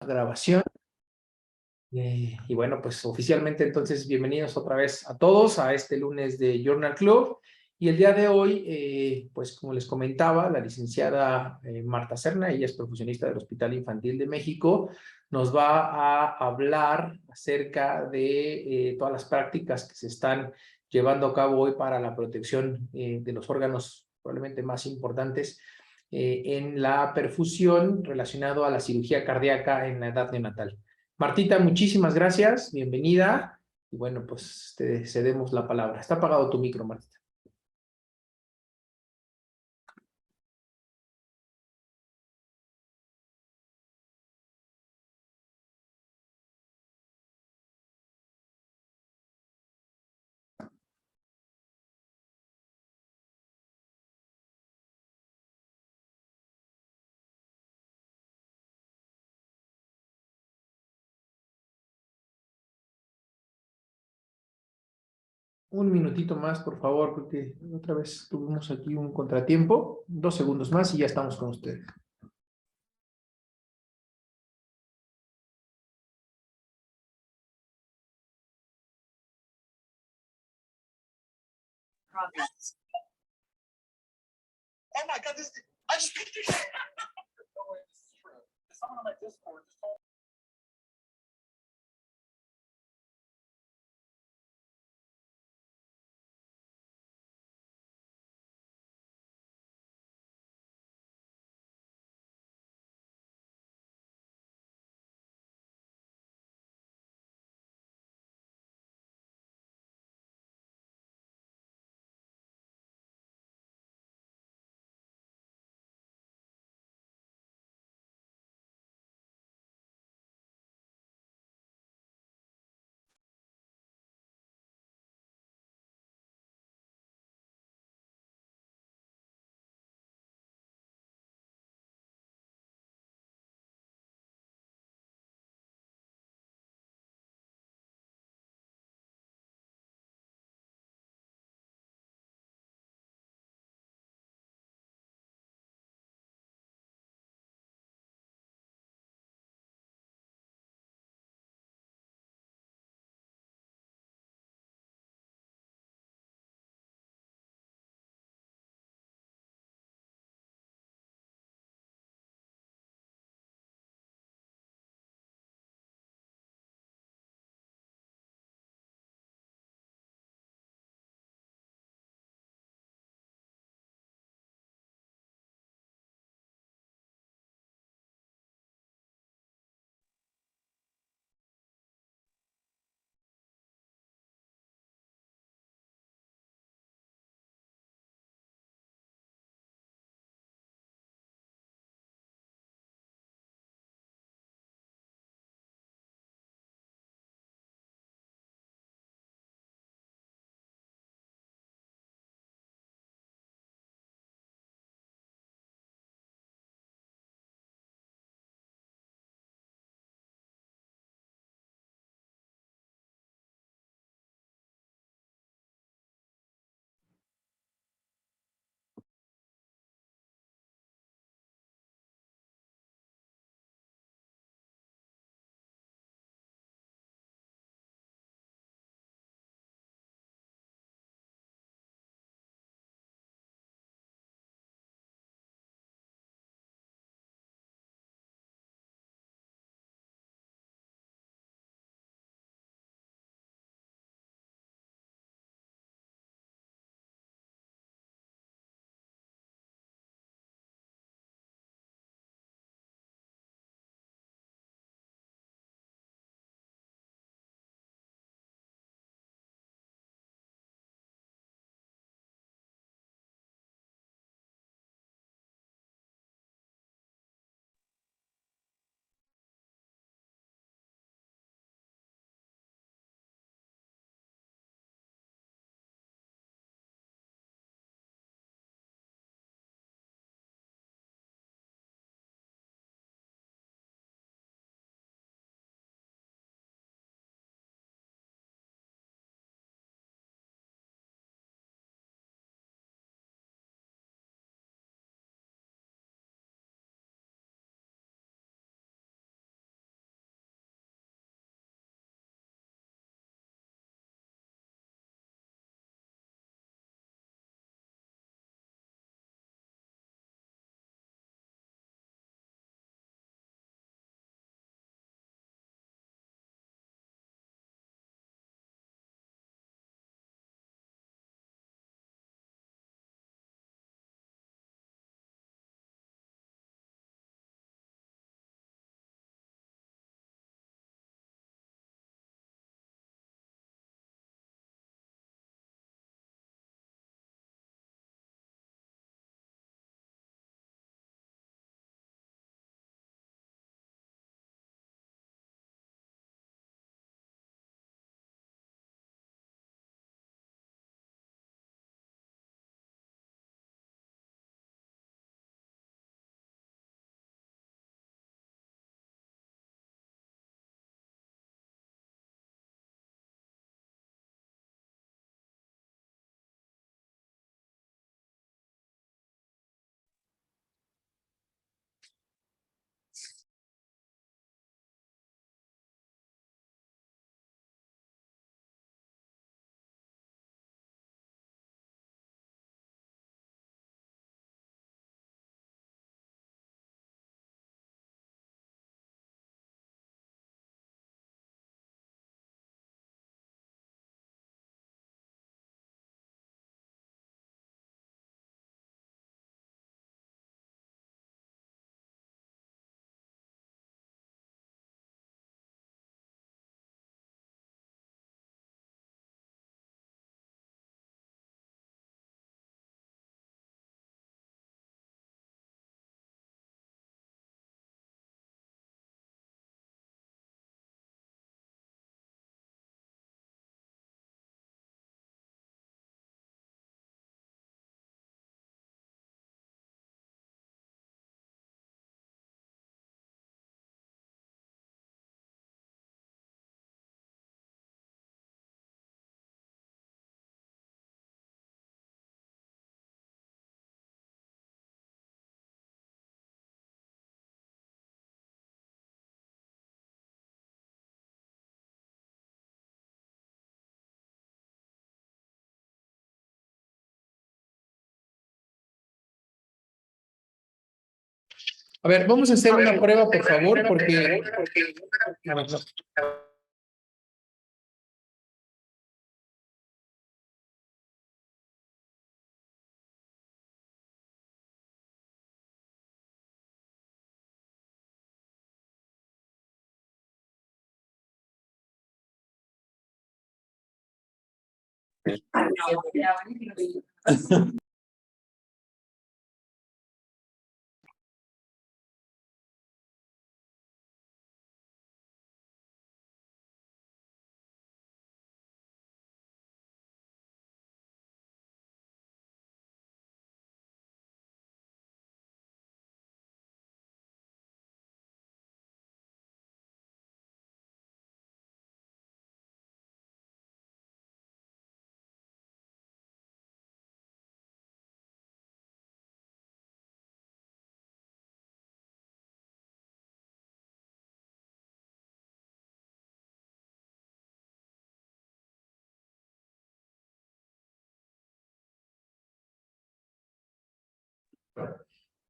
Grabación. Y bueno, pues oficialmente entonces bienvenidos otra vez a todos a este lunes de Journal Club. Y el día de hoy, pues como les comentaba, la licenciada Marta Serna, ella es profesionista del Hospital Infantil de México, nos va a hablar acerca de todas las prácticas que se están llevando a cabo hoy para la protección de los órganos probablemente más importantes en la perfusión relacionado a la cirugía cardíaca en la edad neonatal. Martita, muchísimas gracias, bienvenida. Y bueno, pues te cedemos la palabra. Está apagado tu micro, Martita. Un minutito más, por favor, porque otra vez tuvimos aquí un contratiempo. 2 segundos más y ya estamos con ustedes. Progress. Oh my God, I just picked your shit. No way, this is true. Someone on my Discord just told A ver, vamos a hacer una prueba, por favor, porque... A ver, no.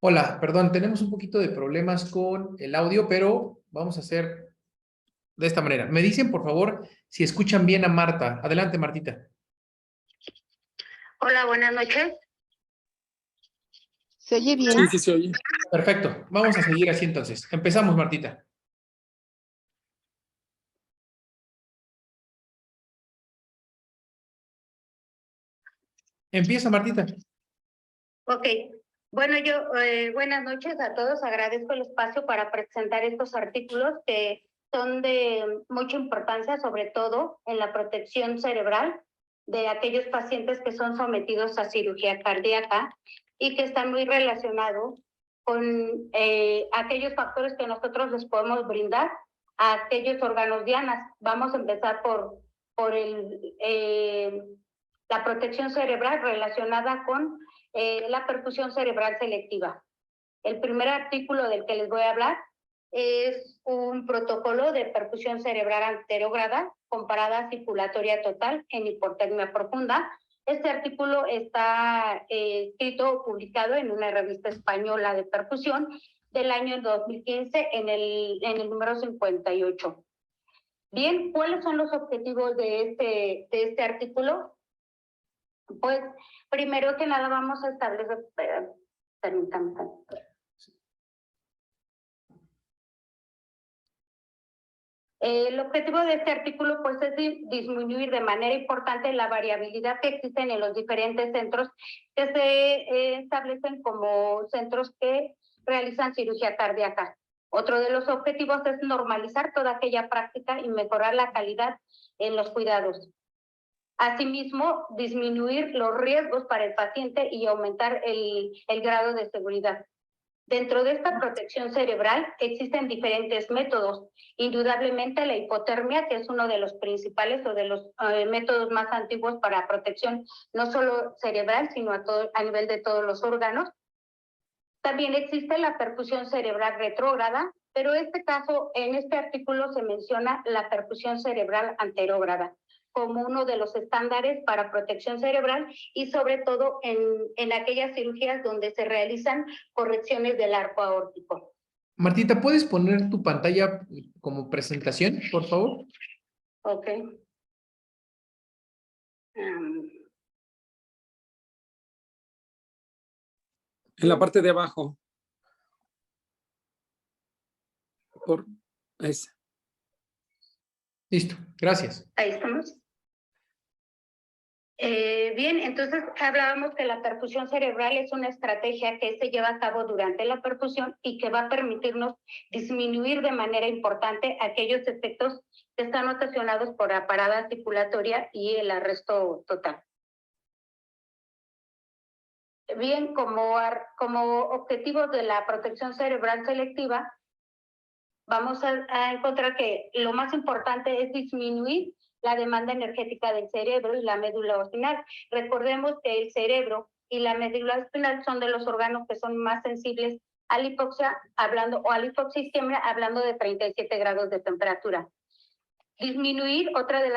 Hola, perdón, tenemos un poquito de problemas con el audio, pero vamos a hacer de esta manera. Me dicen, por favor, si escuchan bien a Marta. Adelante, Martita. Hola, buenas noches. ¿Se oye bien? Sí, sí se oye. Perfecto, vamos a seguir así entonces. Empezamos, Martita. Empieza, Martita. Ok. Bueno, buenas noches a todos. Agradezco el espacio para presentar estos artículos que son de mucha importancia, sobre todo en la protección cerebral de aquellos pacientes que son sometidos a cirugía cardíaca y que están muy relacionados con aquellos factores que nosotros les podemos brindar a aquellos órganos dianas. Vamos a empezar por la protección cerebral relacionada con la perfusión cerebral selectiva. El primer artículo del que les voy a hablar es un protocolo de perfusión cerebral anterograda comparada circulatoria total en hipotermia profunda. Este artículo está escrito o publicado en una revista española de perfusión del año 2015 en el número 58. Bien, ¿cuáles son los objetivos de este artículo? Pues, primero que nada vamos a establecer, permítanme. El objetivo de este artículo pues es disminuir de manera importante la variabilidad que existen en los diferentes centros que se establecen como centros que realizan cirugía cardíaca. Otro de los objetivos es normalizar toda aquella práctica y mejorar la calidad en los cuidados. Asimismo, disminuir los riesgos para el paciente y aumentar el grado de seguridad. Dentro de esta protección cerebral existen diferentes métodos. Indudablemente la hipotermia, que es uno de los principales o de los métodos más antiguos para protección, no solo cerebral, sino a nivel de todos los órganos. También existe la perfusión cerebral retrógrada, pero en este artículo se menciona la perfusión cerebral anterógrada como uno de los estándares para protección cerebral y sobre todo en aquellas cirugías donde se realizan correcciones del arco aórtico. Martita, ¿puedes poner tu pantalla como presentación, por favor? Ok. En la parte de abajo. Por esa. Listo, gracias. Ahí estamos. Bien, entonces hablábamos que la perfusión cerebral es una estrategia que se lleva a cabo durante la perfusión y que va a permitirnos disminuir de manera importante aquellos efectos que están ocasionados por la parada circulatoria y el arresto total. Bien, como objetivos de la protección cerebral selectiva, vamos a encontrar que lo más importante es disminuir la demanda energética del cerebro y la médula espinal. Recordemos que el cerebro y la médula espinal son de los órganos que son más sensibles a la hipoxia, o a la hipoxisquemia, hablando de 37 grados de temperatura. Disminuir, otra de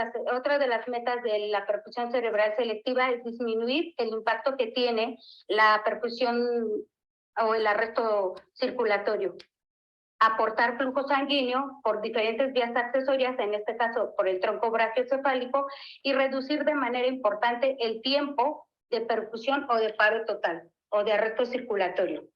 las metas de la perfusión cerebral selectiva es disminuir el impacto que tiene la perfusión o el arresto circulatorio. Aportar flujo sanguíneo por diferentes vías accesorias, en este caso por el tronco brachiocefálico, y reducir de manera importante el tiempo de perfusión o de paro total o de arresto circulatorio.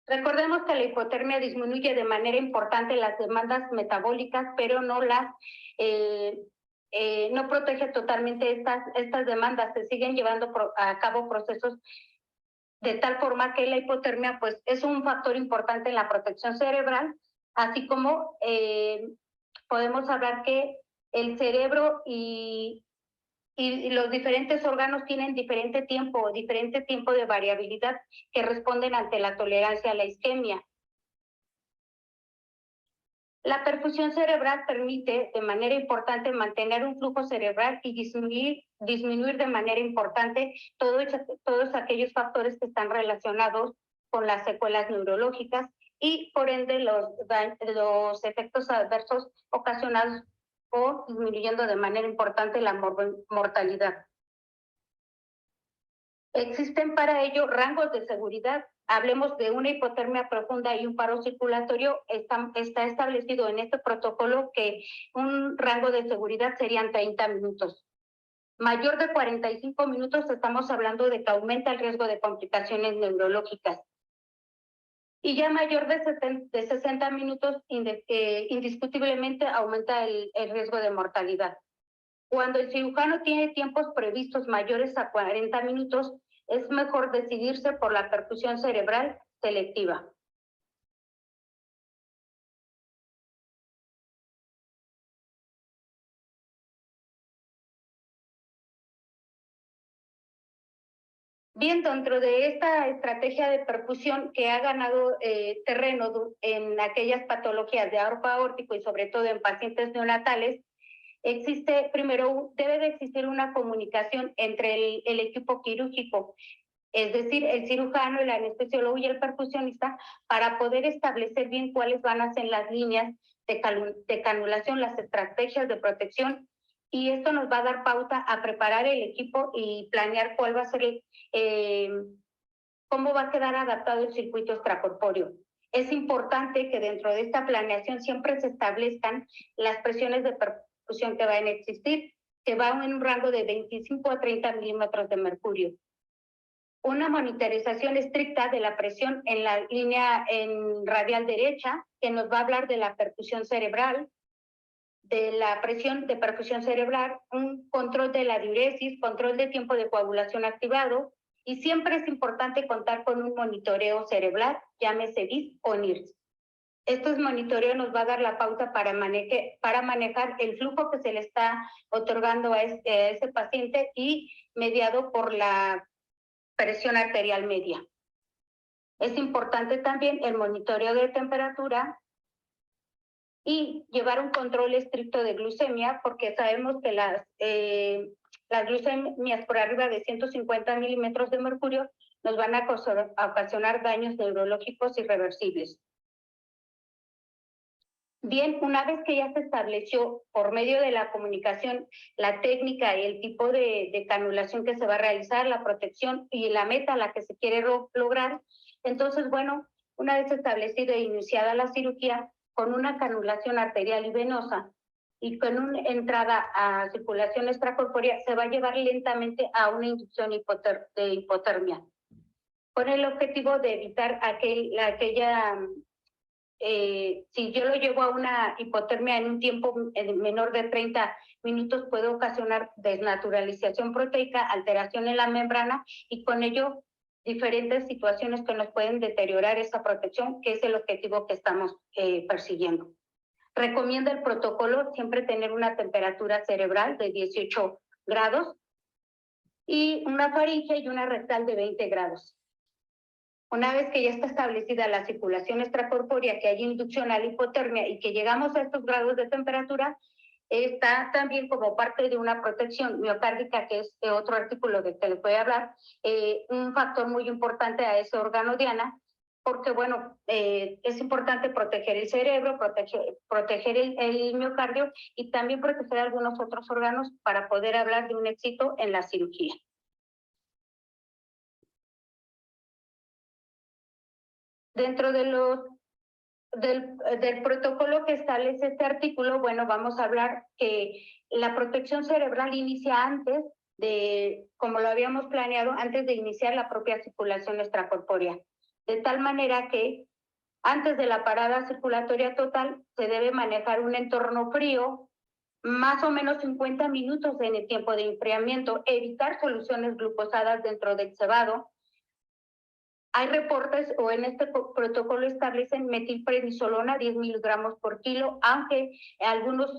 Recordemos que la hipotermia disminuye de manera importante las demandas metabólicas, pero no no protege totalmente estas demandas. Se siguen llevando a cabo procesos de tal forma que la hipotermia pues, es un factor importante en la protección cerebral, así como podemos hablar que el cerebro y los diferentes órganos tienen diferente tiempo de variabilidad que responden ante la tolerancia a la isquemia. La perfusión cerebral permite de manera importante mantener un flujo cerebral y disminuir de manera importante todos aquellos factores que están relacionados con las secuelas neurológicas y por ende los efectos adversos ocasionados o disminuyendo de manera importante la mortalidad. Existen para ello rangos de seguridad. Hablemos de una hipotermia profunda y un paro circulatorio. Está establecido en este protocolo que un rango de seguridad serían 30 minutos. Mayor de 45 minutos estamos hablando de que aumenta el riesgo de complicaciones neurológicas. Y ya mayor de 60 minutos, indiscutiblemente aumenta el riesgo de mortalidad. Cuando el cirujano tiene tiempos previstos mayores a 40 minutos, es mejor decidirse por la perfusión cerebral selectiva. Bien, dentro de esta estrategia de perfusión que ha ganado terreno en aquellas patologías de arco aórtico y sobre todo en pacientes neonatales, debe de existir una comunicación entre el equipo quirúrgico, es decir, el cirujano, el anestesiólogo y el perfusionista, para poder establecer bien cuáles van a ser las líneas de canulación, las estrategias de protección, y esto nos va a dar pauta a preparar el equipo y planear cuál va a ser cómo va a quedar adaptado el circuito extracorpóreo. Es importante que dentro de esta planeación siempre se establezcan las presiones de perfusión que van a existir, que va en un rango de 25 a 30 milímetros de mercurio. Una monitorización estricta de la presión en la línea radial derecha, que nos va a hablar de la perfusión cerebral, de la presión de perfusión cerebral, un control de la diuresis, control de tiempo de coagulación activado, y siempre es importante contar con un monitoreo cerebral, llámese BIS o NIRS. Este monitoreo nos va a dar la pauta para manejar el flujo que se le está otorgando a ese paciente y mediado por la presión arterial media. Es importante también el monitoreo de temperatura y llevar un control estricto de glucemia, porque sabemos que las glucemias por arriba de 150 milímetros de mercurio nos van a ocasionar daños neurológicos irreversibles. Bien, una vez que ya se estableció por medio de la comunicación la técnica y el tipo de canulación que se va a realizar, la protección y la meta a la que se quiere lograr, entonces, bueno, una vez establecida e iniciada la cirugía, con una canulación arterial y venosa y con una entrada a circulación extracorpórea, se va a llevar lentamente a una inducción de hipotermia, con el objetivo de evitar si yo lo llevo a una hipotermia en un tiempo menor de 30 minutos, puede ocasionar desnaturalización proteica, alteración en la membrana y con ello diferentes situaciones que nos pueden deteriorar esa protección, que es el objetivo que estamos persiguiendo. Recomienda el protocolo siempre tener una temperatura cerebral de 18 grados y una faringe y una rectal de 20 grados. Una vez que ya está establecida la circulación extracorpórea, que hay inducción a la hipotermia y que llegamos a estos grados de temperatura, está también como parte de una protección miocárdica, que es otro artículo de que les voy a hablar, un factor muy importante a ese órgano diana, porque bueno, es importante proteger el cerebro, proteger el miocardio y también proteger algunos otros órganos para poder hablar de un éxito en la cirugía. Dentro de del protocolo que establece este artículo, bueno, vamos a hablar que la protección cerebral inicia antes de, como lo habíamos planeado, antes de iniciar la propia circulación extracorpórea. De tal manera que antes de la parada circulatoria total se debe manejar un entorno frío, más o menos 50 minutos en el tiempo de enfriamiento, evitar soluciones glucosadas dentro del cebado. Hay reportes o en este protocolo establecen metilprednisolona 10 miligramos por kilo, aunque algunos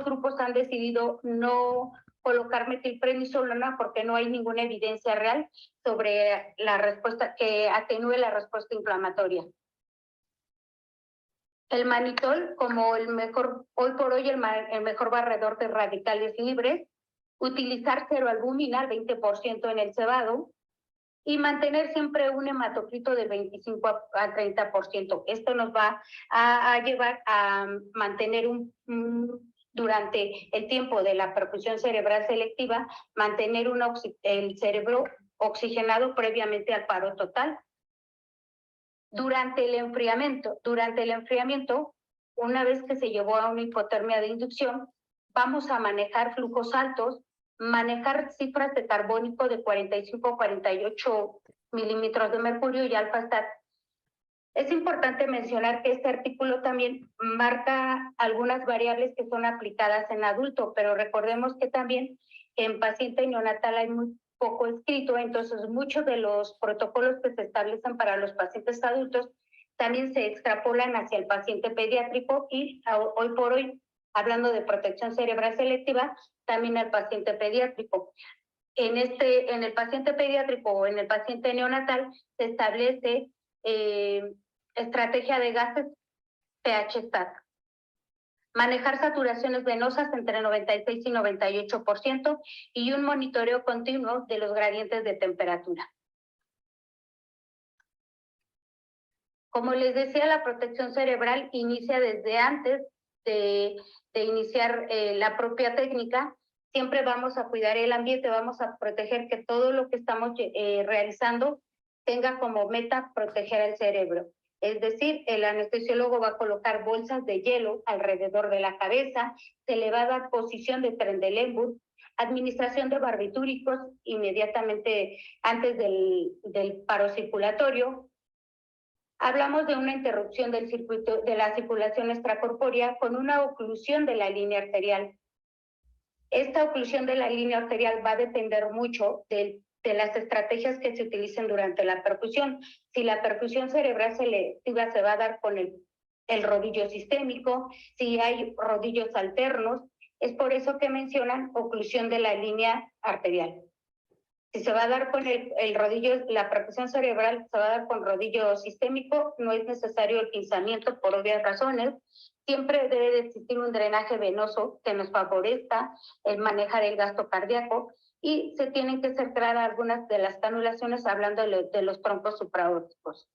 grupos han decidido no colocar metilprednisolona porque no hay ninguna evidencia real sobre la respuesta que atenúe la respuesta inflamatoria. El manitol, como el mejor, hoy por hoy el mejor barredor de radicales libres, utilizar ceroalbúmina al 20% en el cebado, y mantener siempre un hematocrito del 25 a 30%. Esto nos va a llevar a mantener durante el tiempo de la perfusión cerebral selectiva, mantener el cerebro oxigenado previamente al paro total. Durante el enfriamiento, una vez que se llevó a una hipotermia de inducción, vamos a manejar flujos altos, manejar cifras de carbónico de 45 a 48 milímetros de mercurio y alfa-stat. Es importante mencionar que este artículo también marca algunas variables que son aplicadas en adulto, pero recordemos que también en paciente neonatal hay muy poco escrito, entonces muchos de los protocolos que se establecen para los pacientes adultos también se extrapolan hacia el paciente pediátrico y hoy por hoy, hablando de protección cerebral selectiva, también al paciente pediátrico. En el paciente pediátrico o en el paciente neonatal se establece estrategia de gases pH-stat. Manejar saturaciones venosas entre 96 y 98% y un monitoreo continuo de los gradientes de temperatura. Como les decía, la protección cerebral inicia desde antes de iniciar la propia técnica. Siempre vamos a cuidar el ambiente, vamos a proteger que todo lo que estamos realizando tenga como meta proteger al cerebro. Es decir, el anestesiólogo va a colocar bolsas de hielo alrededor de la cabeza, se le va a dar posición de Trendelenburg, administración de barbitúricos inmediatamente antes del paro circulatorio. Hablamos de una interrupción del circuito de la circulación extracorpórea con una oclusión de la línea arterial. Esta oclusión de la línea arterial va a depender mucho de las estrategias que se utilicen durante la perfusión. Si la perfusión cerebral selectiva se va a dar con el rodillo sistémico, si hay rodillos alternos, es por eso que mencionan oclusión de la línea arterial. Si se va a dar con el rodillo, la perfusión cerebral se va a dar con rodillo sistémico, no es necesario el pinzamiento por obvias razones. Siempre debe de existir un drenaje venoso que nos favorezca el manejar el gasto cardíaco y se tienen que centrar algunas de las canulaciones hablando de los troncos supraórticos.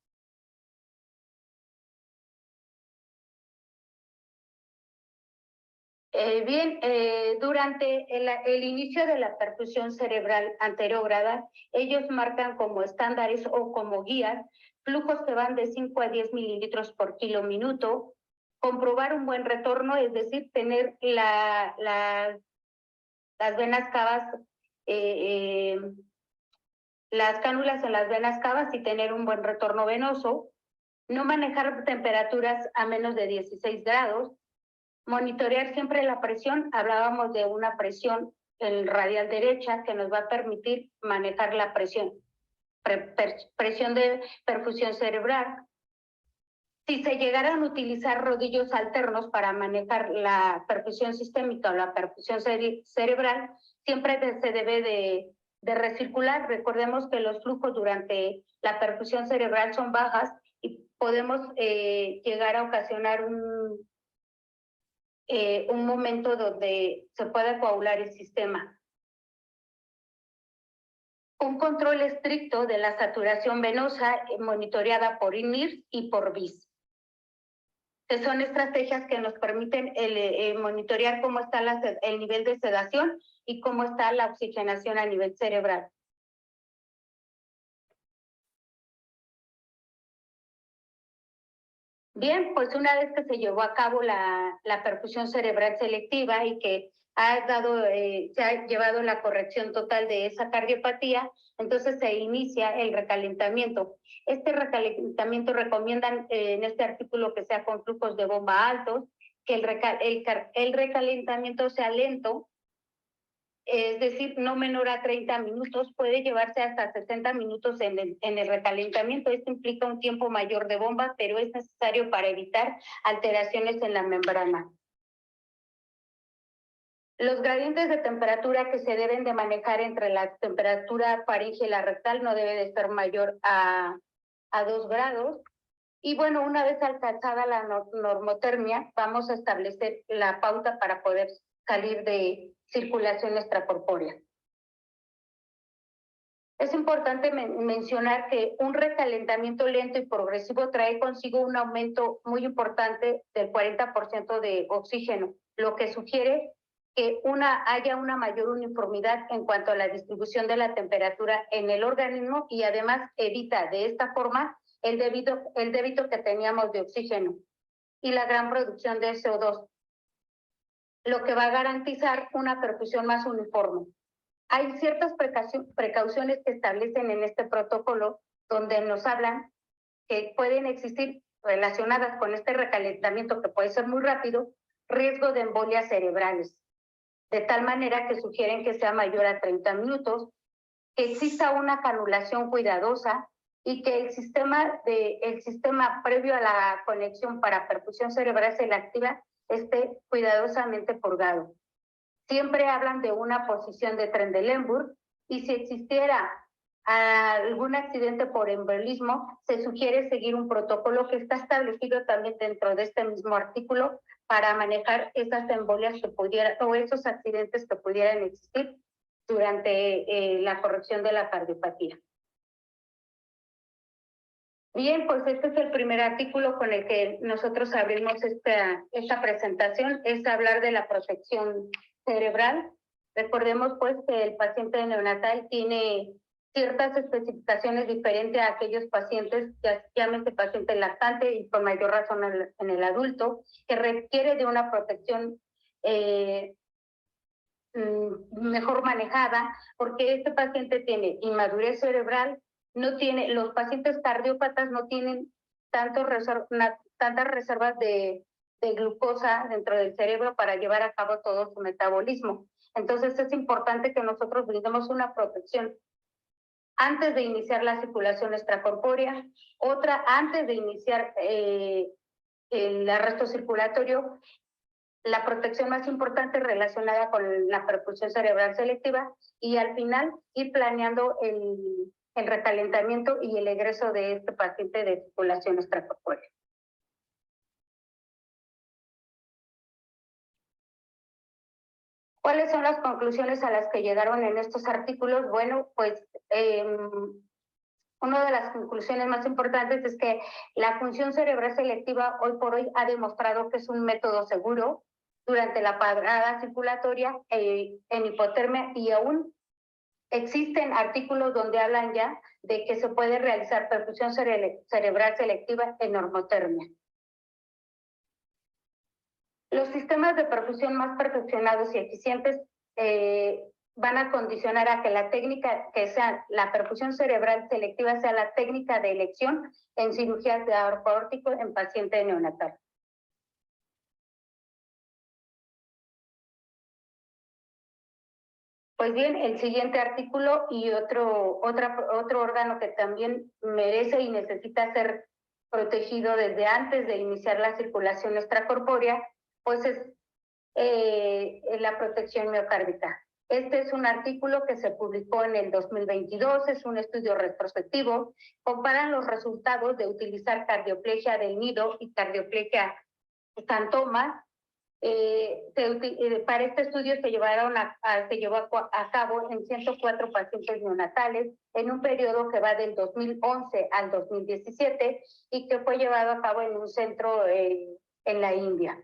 Durante el inicio de la perfusión cerebral anterograda, ellos marcan como estándares o como guías flujos que van de 5 a 10 mililitros por kilo minuto, comprobar un buen retorno, es decir, tener las venas cavas, las cánulas en las venas cavas y tener un buen retorno venoso, no manejar temperaturas a menos de 16 grados, monitorear siempre la presión. Hablábamos de una presión en radial derecha que nos va a permitir manejar la presión, presión de perfusión cerebral. Si se llegaran a utilizar rodillos alternos para manejar la perfusión sistémica o la perfusión cerebral, siempre se debe de recircular. Recordemos que los flujos durante la perfusión cerebral son bajas y podemos llegar a ocasionar un momento donde se pueda coagular el sistema. Un control estricto de la saturación venosa monitoreada por INIRS y por BIS. Que son estrategias que nos permiten monitorear cómo está el nivel de sedación y cómo está la oxigenación a nivel cerebral. Bien, pues una vez que se llevó a cabo la perfusión cerebral selectiva y que se ha llevado la corrección total de esa cardiopatía, entonces se inicia el recalentamiento. Este recalentamiento recomiendan en este artículo que sea con flujos de bomba altos, que el recalentamiento sea lento, es decir, no menor a 30 minutos, puede llevarse hasta 60 minutos en el recalentamiento. Esto implica un tiempo mayor de bomba, pero es necesario para evitar alteraciones en la membrana. Los gradientes de temperatura que se deben de manejar entre la temperatura faríngea y la rectal no debe de ser mayor a 2 grados. Y bueno, una vez alcanzada la normotermia, vamos a establecer la pauta para poder salir de circulación extracorpórea. Es importante mencionar que un recalentamiento lento y progresivo trae consigo un aumento muy importante del 40% de oxígeno, lo que sugiere que haya una mayor uniformidad en cuanto a la distribución de la temperatura en el organismo y además evita de esta forma el débito que teníamos de oxígeno y la gran producción de CO2, lo que va a garantizar una perfusión más uniforme. Hay ciertas precauciones que establecen en este protocolo donde nos hablan que pueden existir relacionadas con este recalentamiento que puede ser muy rápido, riesgo de embolias cerebrales, de tal manera que sugieren que sea mayor a 30 minutos, que exista una canulación cuidadosa y que el sistema previo a la conexión para perfusión cerebral selectiva esté cuidadosamente purgado. Siempre hablan de una posición de Trendelenburg y si existiera algún accidente por embolismo, se sugiere seguir un protocolo que está establecido también dentro de este mismo artículo para manejar esas embolias o esos accidentes que pudieran existir durante la corrección de la cardiopatía. Bien, pues este es el primer artículo con el que nosotros abrimos esta presentación, es hablar de la protección cerebral. Recordemos pues que el paciente neonatal tiene ciertas especificaciones diferentes a aquellos pacientes, llámese paciente lactante y con mayor razón en el adulto, que requiere de una protección mejor manejada, porque este paciente tiene inmadurez cerebral, los pacientes cardiópatas no tienen tantas reservas de glucosa dentro del cerebro para llevar a cabo todo su metabolismo. Entonces es importante que nosotros brindemos una protección antes de iniciar la circulación extracorpórea, otra antes de iniciar el arresto circulatorio. La protección más importante relacionada con la perfusión cerebral selectiva y al final ir planeando el recalentamiento y el egreso de este paciente de circulación extracorpórea. ¿Cuáles son las conclusiones a las que llegaron en estos artículos? Bueno, pues una de las conclusiones más importantes es que la función cerebral selectiva hoy por hoy ha demostrado que es un método seguro durante la parada circulatoria en hipotermia y aún existen artículos donde hablan ya de que se puede realizar perfusión cerebral selectiva en normotermia. Los sistemas de perfusión más perfeccionados y eficientes van a condicionar a que la técnica que sea la perfusión cerebral selectiva sea la técnica de elección en cirugías de arco aórtico en paciente neonatal. Pues bien, el siguiente artículo y otro órgano que también merece y necesita ser protegido desde antes de iniciar la circulación extracorpórea, pues es la protección miocárdica. Este es un artículo que se publicó en el 2022, es un estudio retrospectivo, comparan los resultados de utilizar cardioplegia del nido y cardioplegia xantoma Para este estudio se llevó a cabo en 104 pacientes neonatales en un periodo que va del 2011 al 2017 y que fue llevado a cabo en un centro en la India.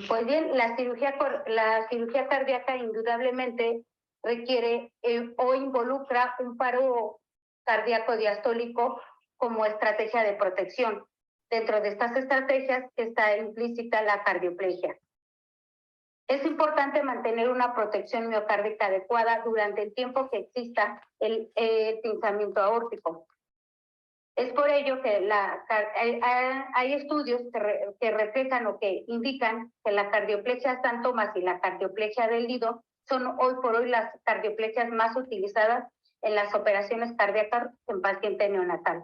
Pues bien, la cirugía cardíaca indudablemente requiere o involucra un paro cardíaco diastólico como estrategia de protección. Dentro de estas estrategias está implícita la cardioplegia. Es importante mantener una protección miocárdica adecuada durante el tiempo que exista el pinzamiento aórtico. Es por ello que hay estudios que reflejan o que indican que la cardioplegia San Tomás y la cardioplegia del Lido son hoy por hoy las cardioplegias más utilizadas en las operaciones cardíacas en paciente neonatal.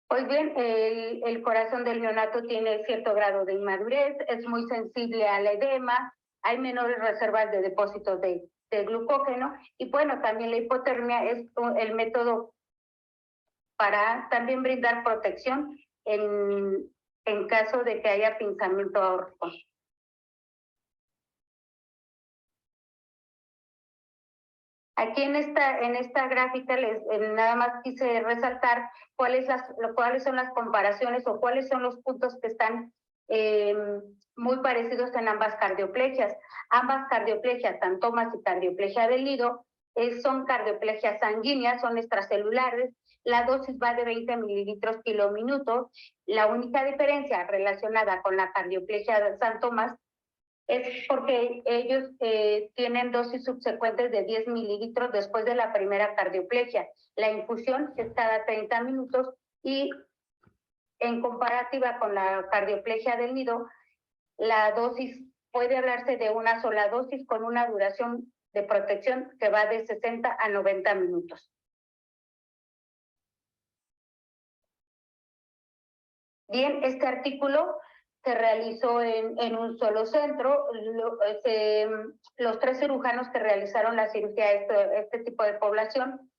Pues bien, el corazón del neonato tiene cierto grado de inmadurez, es muy sensible al edema, hay menores reservas de depósitos de glucógeno y bueno, también la hipotermia es el método para también brindar protección en caso de que haya pinzamiento aórtico. Aquí en esta gráfica nada más quise resaltar cuáles son las comparaciones o cuáles son los puntos que están muy parecidos en ambas cardioplegias. Ambas cardioplegias, San Tomás y cardioplegia del Lido, son cardioplegias sanguíneas, son extracelulares. La dosis va de 20 mililitros km/min. La única diferencia relacionada con la cardioplegia de San Tomás es porque ellos tienen dosis subsecuentes de 10 mililitros después de la primera cardioplegia. La infusión es cada 30 minutos y en comparativa con la cardioplegia del Lido, la dosis puede hablarse de una sola dosis con una duración de protección que va de 60 a 90 minutos. Bien, este artículo se realizó en un solo centro. Los 3 cirujanos que realizaron la cirugía a este tipo de población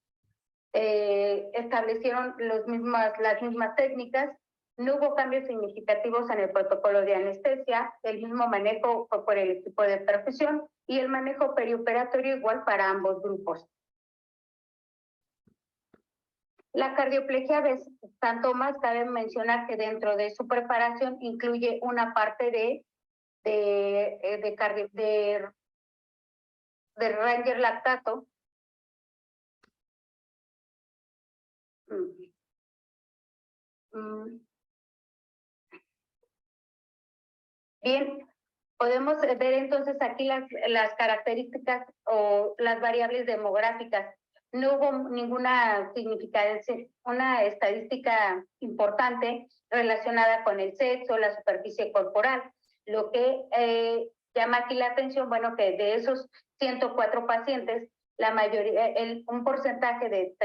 establecieron las mismas técnicas. No hubo cambios significativos en el protocolo de anestesia, el mismo manejo fue por el equipo de perfusión y el manejo perioperatorio igual para ambos grupos. La cardioplegia de San Tomás, cabe mencionar que dentro de su preparación incluye una parte de Ranger lactato. Bien, podemos ver entonces aquí las características o las variables demográficas. No hubo ninguna una estadística importante relacionada con el sexo, la superficie corporal. Lo que llama aquí la atención, bueno, que de esos 104 pacientes, la mayoría, en un porcentaje del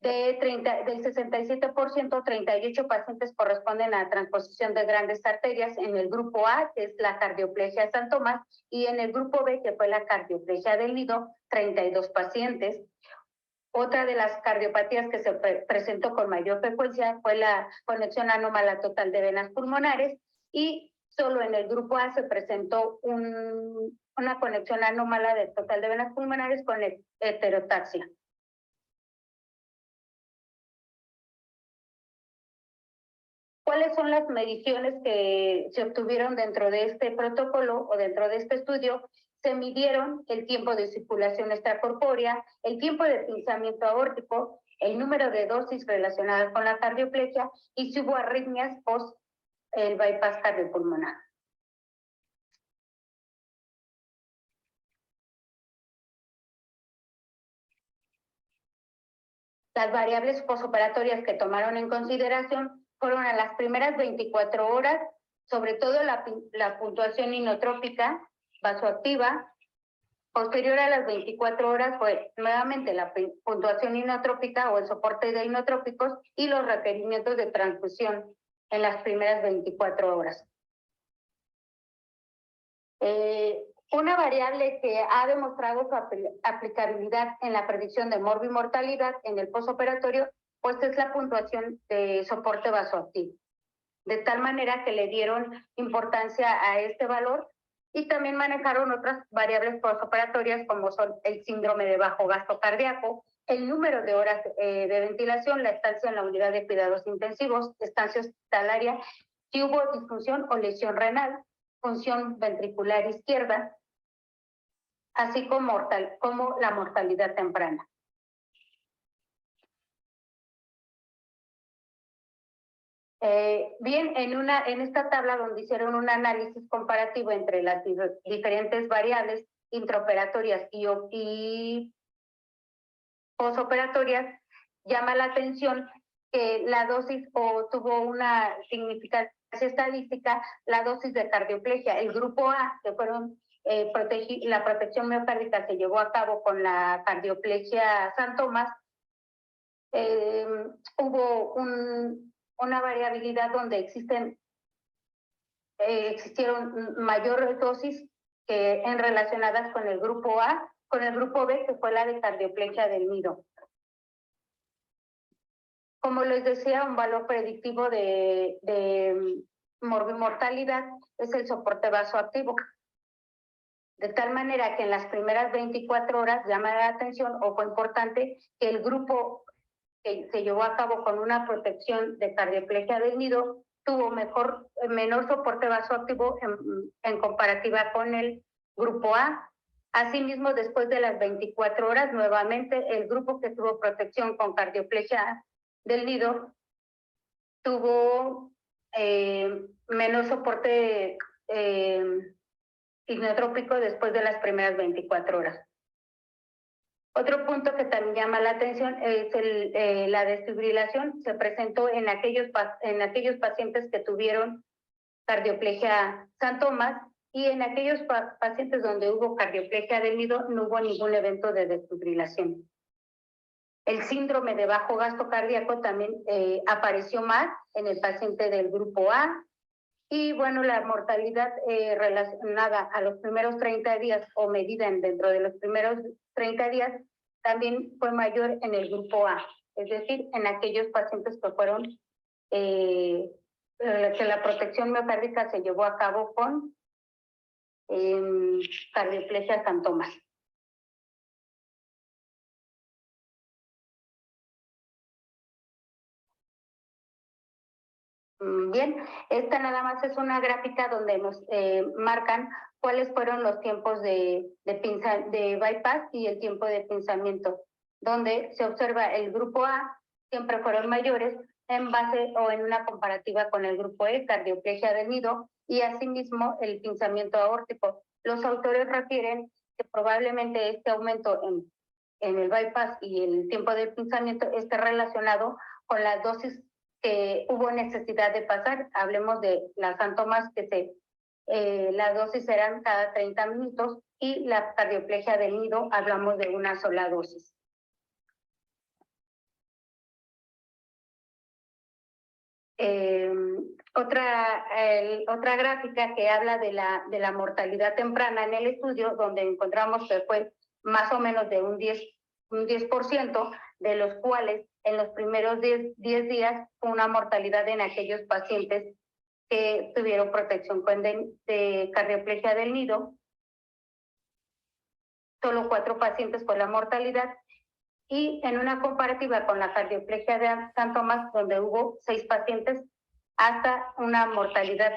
67%, 38 pacientes corresponden a transposición de grandes arterias en el grupo A, que es la cardioplegia San Tomás, y en el grupo B, que fue la cardioplegia del Lido, 32 pacientes. Otra de las cardiopatías que se presentó con mayor frecuencia fue la conexión anómala total de venas pulmonares y solo en el grupo A se presentó una conexión anómala total de venas pulmonares con heterotaxia. ¿Cuáles son las mediciones que se obtuvieron dentro de este protocolo o dentro de este estudio? Se midieron el tiempo de circulación extracorpórea, el tiempo de pinzamiento aórtico, el número de dosis relacionadas con la cardioplegia y si hubo arritmias post el bypass cardiopulmonar. Las variables posoperatorias que tomaron en consideración fueron a las primeras 24 horas, sobre todo la puntuación inotrópica vasoactiva. Posterior a las 24 horas fue nuevamente la puntuación inotrópica o el soporte de inotrópicos y los requerimientos de transfusión en las primeras 24 horas. Una variable que ha demostrado su aplicabilidad en la predicción de morbimortalidad en el postoperatorio, pues es la puntuación de soporte vasoactivo. De tal manera que le dieron importancia a este valor y también manejaron otras variables postoperatorias como son el síndrome de bajo gasto cardíaco, el número de horas de ventilación, la estancia en la unidad de cuidados intensivos, estancia hospitalaria, si hubo disfunción o lesión renal, función ventricular izquierda, así como la mortalidad temprana. Bien, en esta tabla donde hicieron un análisis comparativo entre las diferentes variables intraoperatorias y posoperatorias, llama la atención que la dosis tuvo una significancia estadística, la dosis de cardioplegia. El grupo A, que fueron la protección miocárdica se llevó a cabo con la cardioplegia San Tomás, hubo una variabilidad donde existieron mayor dosis en relacionadas con el grupo A, con el grupo B, que fue la de cardioplegia del nido. Como les decía, un valor predictivo de morbimortalidad es el soporte vasoactivo. De tal manera que en las primeras 24 horas llama la atención, o fue importante, que el grupo que se llevó a cabo con una protección de cardioplegia del nido tuvo menor soporte vasoactivo en comparativa con el grupo A. Asimismo, después de las 24 horas, nuevamente el grupo que tuvo protección con cardioplegia del nido tuvo menor soporte inotrópico después de las primeras 24 horas. Otro punto que también llama la atención es la desfibrilación. Se presentó en aquellos pacientes que tuvieron cardioplegia San Tomás, y en aquellos pacientes donde hubo cardioplegia del nido no hubo ningún evento de desfibrilación. El síndrome de bajo gasto cardíaco también apareció más en el paciente del grupo A. Y bueno, la mortalidad relacionada a los primeros 30 días o medida dentro de los primeros 30 días también fue mayor en el grupo A, es decir, en aquellos pacientes que fueron, que la protección miocárdica se llevó a cabo con cardioplegia San Tomás. Bien, esta nada más es una gráfica donde nos marcan cuáles fueron los tiempos de bypass y el tiempo de pinzamiento, donde se observa el grupo A siempre fueron mayores en base o en una comparativa con el grupo E, cardioplegia del nido, y asimismo el pinzamiento aórtico. Los autores refieren que probablemente este aumento en el bypass y el tiempo de pinzamiento esté relacionado con las dosis que hubo necesidad de pasar. Hablemos de las San Tomás, que las dosis eran cada 30 minutos, y la cardioplegia del nido hablamos de una sola dosis. Otra gráfica que habla de la mortalidad temprana en el estudio, donde encontramos que fue más o menos de un 10%, de los cuales en los primeros 10 días fue una mortalidad en aquellos pacientes que tuvieron protección de cardioplegia del nido. Solo 4 pacientes fue la mortalidad, y en una comparativa con la cardioplegia de San Tomás, donde hubo 6 pacientes, hasta una mortalidad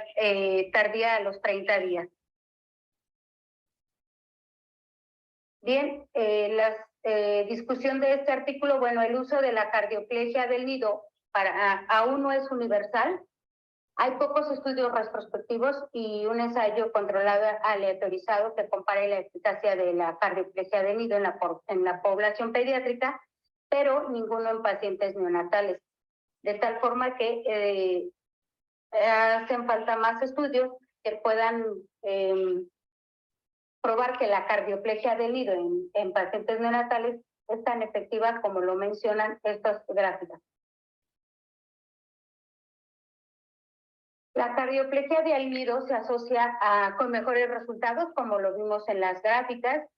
tardía a los 30 días. Bien, la discusión de este artículo, bueno, el uso de la cardioplegia del nido aún no es universal. Hay pocos estudios retrospectivos y un ensayo controlado aleatorizado que compare la eficacia de la cardioplegia del nido en la población pediátrica, pero ninguno en pacientes neonatales. De tal forma que hacen falta más estudios que puedan probar que la cardioplegia del nido en pacientes neonatales es tan efectiva como lo mencionan estas gráficas. La cardioplegia de al nido se asocia con mejores resultados, como lo vimos en las gráficas.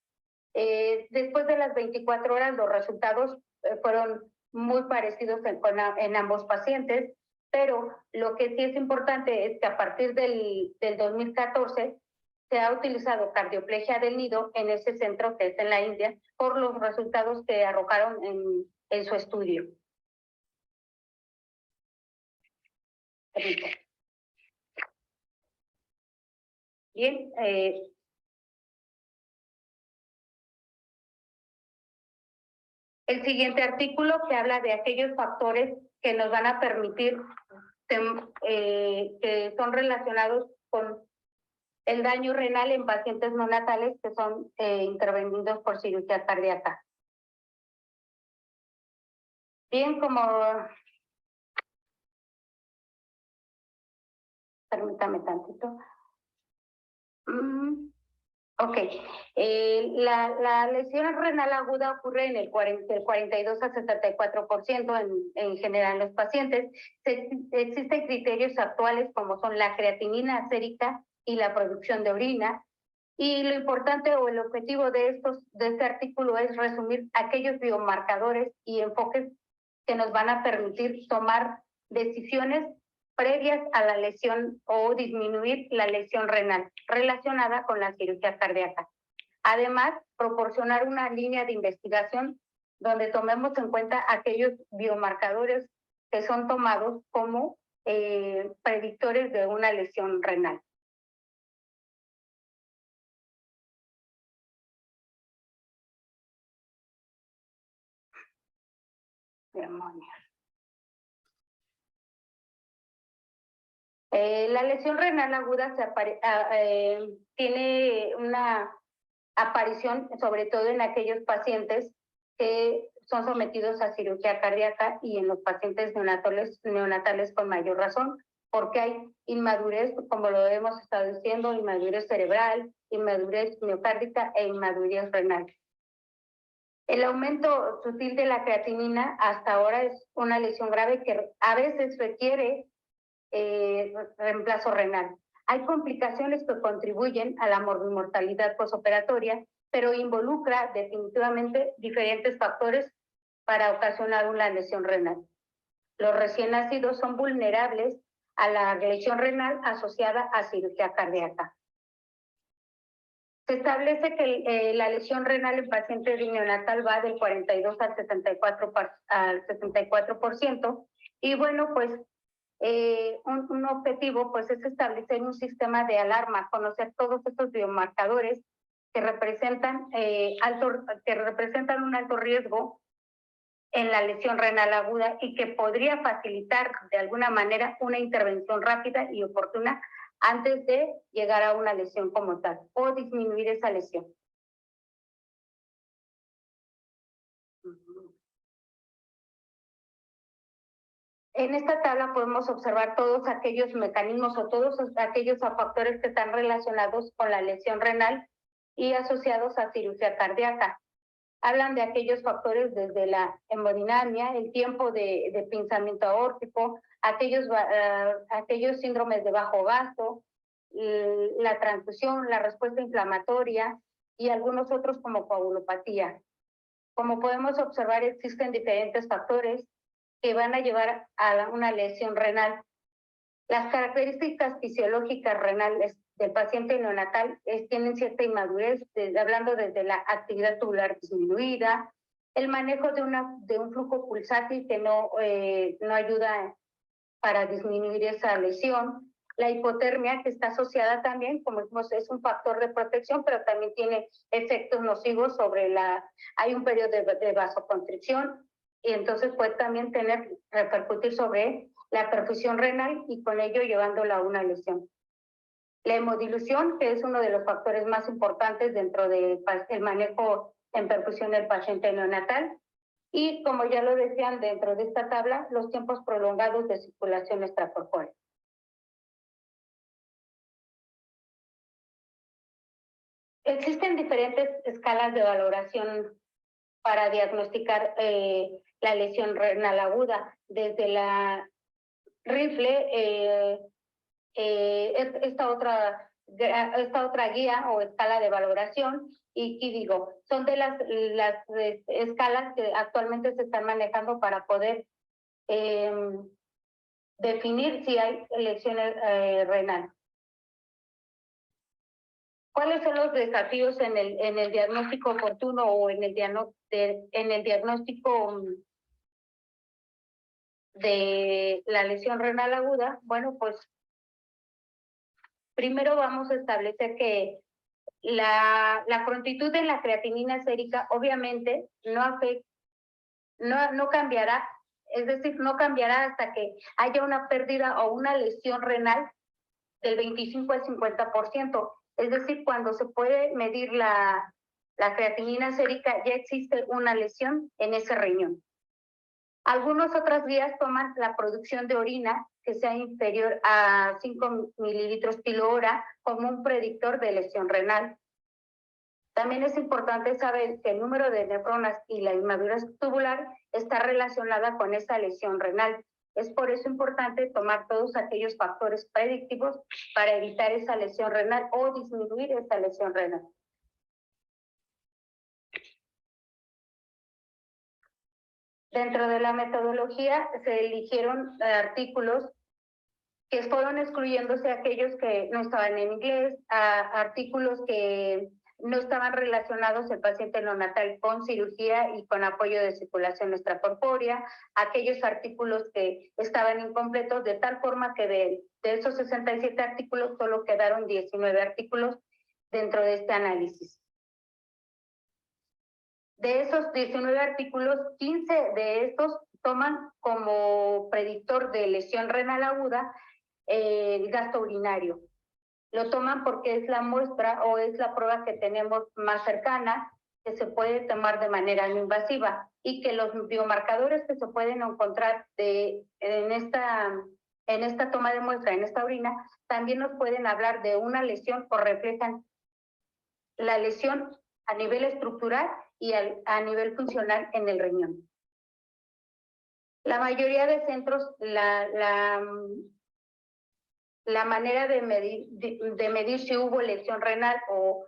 Después de las 24 horas, los resultados fueron muy parecidos en ambos pacientes, pero lo que sí es importante es que a partir del 2014 se ha utilizado cardioplegia del nido en ese centro que es en la India por los resultados que arrojaron en su estudio. Bien, el siguiente artículo que habla de aquellos factores que nos van a permitir, que son relacionados con el daño renal en pacientes neonatales que son intervenidos por cirugía cardíaca. Bien, como... Permítame tantito. Ok. La lesión renal aguda ocurre en el 42 a 74% en general en los pacientes. Existen criterios actuales como son la creatinina sérica y la producción de orina. Y lo importante o el objetivo de este artículo es resumir aquellos biomarcadores y enfoques que nos van a permitir tomar decisiones previas a la lesión o disminuir la lesión renal relacionada con la cirugía cardíaca. Además, proporcionar una línea de investigación donde tomemos en cuenta aquellos biomarcadores que son tomados como predictores de una lesión renal. Demonios. La lesión renal aguda tiene una aparición sobre todo en aquellos pacientes que son sometidos a cirugía cardíaca y en los pacientes neonatales con mayor razón, porque hay inmadurez, como lo hemos estado diciendo, inmadurez cerebral, inmadurez miocárdica e inmadurez renal. El aumento sutil de la creatinina hasta ahora es una lesión grave que a veces requiere reemplazo renal. Hay complicaciones que contribuyen a la mortalidad posoperatoria, pero involucra definitivamente diferentes factores para ocasionar una lesión renal. Los recién nacidos son vulnerables a la lesión renal asociada a cirugía cardíaca. Se establece que la lesión renal en pacientes neonatal va del 42 al 74%, y bueno, pues un objetivo pues es establecer un sistema de alarma, conocer todos estos biomarcadores que representan un alto riesgo en la lesión renal aguda y que podría facilitar de alguna manera una intervención rápida y oportuna antes de llegar a una lesión como tal o disminuir esa lesión. En esta tabla podemos observar todos aquellos mecanismos o todos aquellos factores que están relacionados con la lesión renal y asociados a cirugía cardíaca. Hablan de aquellos factores desde la hemodinamia, el tiempo de pinzamiento aórtico, aquellos síndromes de bajo gasto, la transfusión, la respuesta inflamatoria y algunos otros como coagulopatía. Como podemos observar, existen diferentes factores que van a llevar a una lesión renal. Las características fisiológicas renales del paciente neonatal tienen cierta inmadurez, hablando desde la actividad tubular disminuida, el manejo de un flujo pulsátil que no ayuda para disminuir esa lesión, la hipotermia que está asociada también, como vimos, es un factor de protección, pero también tiene efectos nocivos hay un periodo de vasoconstricción, y entonces puede también repercutir sobre la perfusión renal y con ello llevándola a una lesión. La hemodilución, que es uno de los factores más importantes dentro del manejo en perfusión del paciente neonatal. Y como ya lo decían dentro de esta tabla, los tiempos prolongados de circulación extracorpórea. Existen diferentes escalas de valoración para diagnosticar la lesión renal aguda, desde la rifle, esta otra guía o escala de valoración. Y digo, son de las escalas que actualmente se están manejando para poder definir si hay lesión renal. ¿Cuáles son los desafíos en el diagnóstico oportuno o en el diagnóstico de la lesión renal aguda? Bueno, pues primero vamos a establecer que la prontitud en la creatinina sérica obviamente no cambiará, es decir, no cambiará hasta que haya una pérdida o una lesión renal del 25 al 50%. Es decir, cuando se puede medir la creatinina sérica, ya existe una lesión en ese riñón. Algunas otras vías toman la producción de orina que sea inferior a 5 mililitros kilo hora como un predictor de lesión renal. También es importante saber que el número de nefronas y la inmadurez tubular está relacionada con esa lesión renal. Es por eso importante tomar todos aquellos factores predictivos para evitar esa lesión renal o disminuir esa lesión renal. Dentro de la metodología se eligieron artículos que fueron excluyéndose aquellos que no estaban en inglés, artículos que no estaban relacionados el paciente neonatal con cirugía y con apoyo de circulación extracorpórea, aquellos artículos que estaban incompletos, de tal forma que de esos 67 artículos solo quedaron 19 artículos dentro de este análisis. De esos 19 artículos, 15 de estos toman como predictor de lesión renal aguda el gasto urinario. Lo toman porque es la muestra o es la prueba que tenemos más cercana, que se puede tomar de manera no invasiva y que los biomarcadores que se pueden encontrar en esta toma de muestra, en esta orina, también nos pueden hablar de una lesión o reflejan la lesión a nivel estructural y a nivel funcional en el riñón. La mayoría de centros, la manera de medir si hubo lesión renal o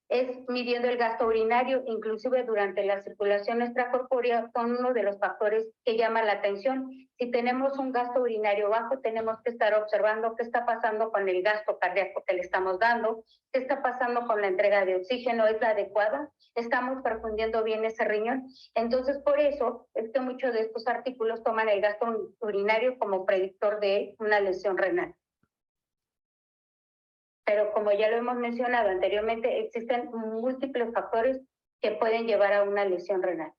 es midiendo el gasto urinario, inclusive durante la circulación extracorpórea, son uno de los factores que llama la atención. Si tenemos un gasto urinario bajo, tenemos que estar observando qué está pasando con el gasto cardíaco que le estamos dando, qué está pasando con la entrega de oxígeno, ¿es la adecuada? ¿Estamos perfundiendo bien ese riñón? Entonces, por eso es que muchos de estos artículos toman el gasto urinario como predictor de una lesión renal. Pero como ya lo hemos mencionado anteriormente, existen múltiples factores que pueden llevar a una lesión renal.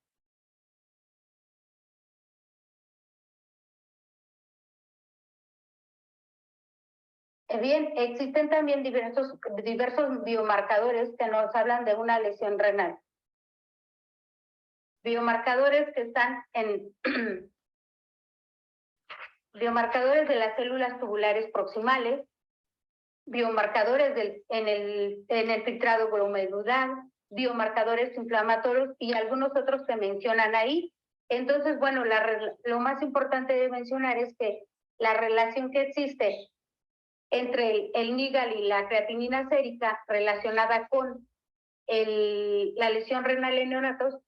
Bien, existen también diversos biomarcadores que nos hablan de una lesión renal. Biomarcadores que están en biomarcadores de las células tubulares proximales, biomarcadores en el filtrado glomerular, biomarcadores inflamatorios y algunos otros que mencionan ahí. Entonces, bueno, lo más importante de mencionar es que la relación que existe entre el NIGAL y la creatinina sérica relacionada con la lesión renal en neonatos,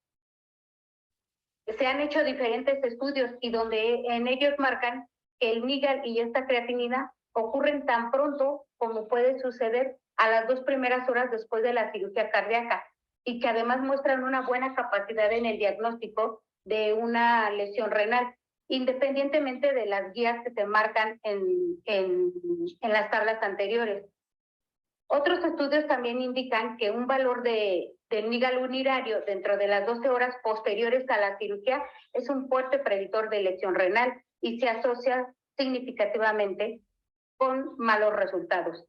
se han hecho diferentes estudios y donde en ellos marcan que el NIGAL y esta creatinina ocurren tan pronto como puede suceder a las 2 primeras horas después de la cirugía cardíaca y que además muestran una buena capacidad en el diagnóstico de una lesión renal, independientemente de las guías que se marcan en las tablas anteriores. Otros estudios también indican que un valor del NIGAL urinario dentro de las 12 horas posteriores a la cirugía es un fuerte predictor de lesión renal y se asocia significativamente con malos resultados.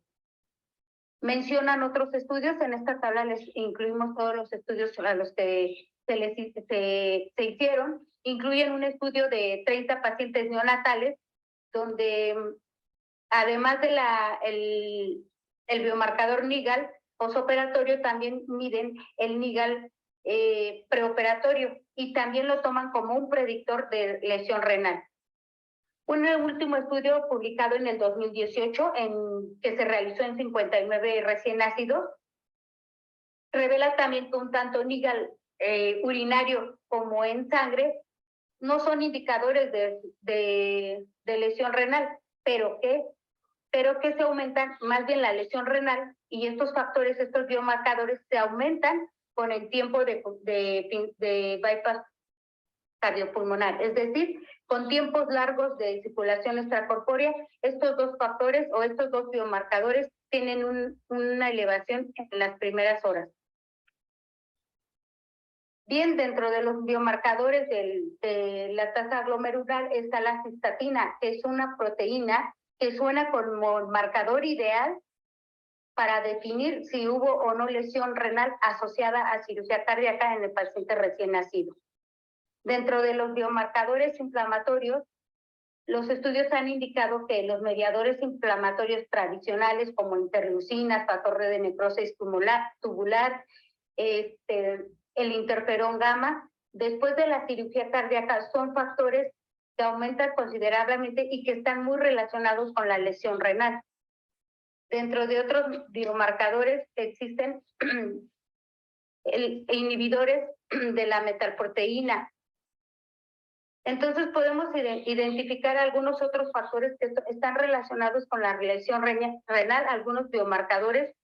Mencionan otros estudios, en esta tabla les incluimos todos los estudios a los que se hicieron, incluyen un estudio de 30 pacientes neonatales, donde además de el biomarcador NIGAL posoperatorio, también miden el NIGAL preoperatorio y también lo toman como un predictor de lesión renal. Un último estudio publicado en el 2018, que se realizó en 59 recién nacidos, revela también que un tanto NIGAL urinario como en sangre no son indicadores de lesión renal, pero que se aumentan más bien la lesión renal, y estos factores, estos biomarcadores se aumentan con el tiempo de bypass cardiopulmonar, es decir, con tiempos largos de circulación extracorpórea. Estos dos factores o estos dos biomarcadores tienen una elevación en las primeras horas. Bien, dentro de los biomarcadores de la tasa glomerular está la cistatina, que es una proteína que suena como el marcador ideal para definir si hubo o no lesión renal asociada a cirugía cardíaca en el paciente recién nacido. Dentro de los biomarcadores inflamatorios, los estudios han indicado que los mediadores inflamatorios tradicionales como interleucinas, factor de necrosis tubular, el interferón gamma, después de la cirugía cardíaca son factores que aumentan considerablemente y que están muy relacionados con la lesión renal. Dentro de otros biomarcadores existen inhibidores de la metalproteína. Entonces podemos identificar algunos otros factores que están relacionados con la lesión renal, algunos biomarcadores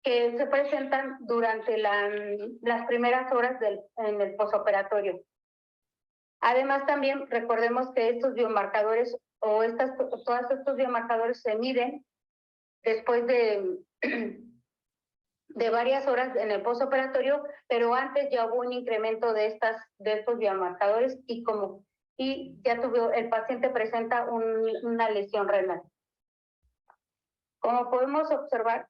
que se presentan durante las primeras horas en el posoperatorio. Además, también recordemos que estos biomarcadores o todos estos biomarcadores se miden después de varias horas en el postoperatorio, pero antes ya hubo un incremento de estos biomarcadores y ya el paciente presenta una lesión renal. Como podemos observar,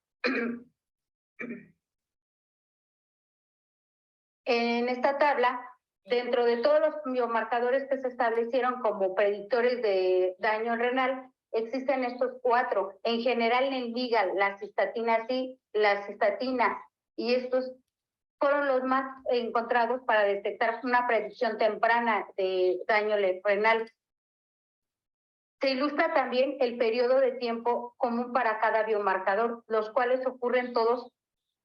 en esta tabla, dentro de todos los biomarcadores que se establecieron como predictores de daño renal, existen estos 4. En general, en NIGAL, la cistatina sí, la cistatina, y estos fueron los más encontrados para detectar una predicción temprana de daño renal. Se ilustra también el periodo de tiempo común para cada biomarcador, los cuales ocurren todos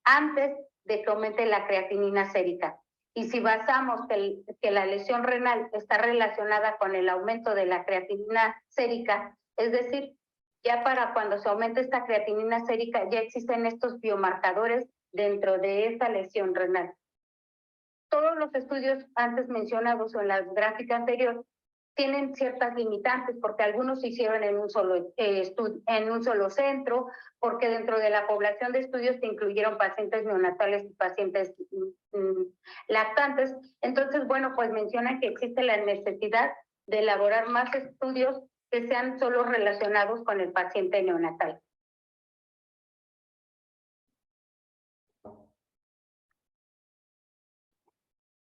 antes de que aumente la creatinina sérica. Y si basamos que la lesión renal está relacionada con el aumento de la creatinina sérica, es decir, ya para cuando se aumente esta creatinina sérica ya existen estos biomarcadores dentro de esta lesión renal. Todos los estudios antes mencionados o en la gráfica anterior tienen ciertas limitantes porque algunos se hicieron en un solo centro, porque dentro de la población de estudios se incluyeron pacientes neonatales y pacientes lactantes. Entonces, bueno, pues mencionan que existe la necesidad de elaborar más estudios que sean solo relacionados con el paciente neonatal.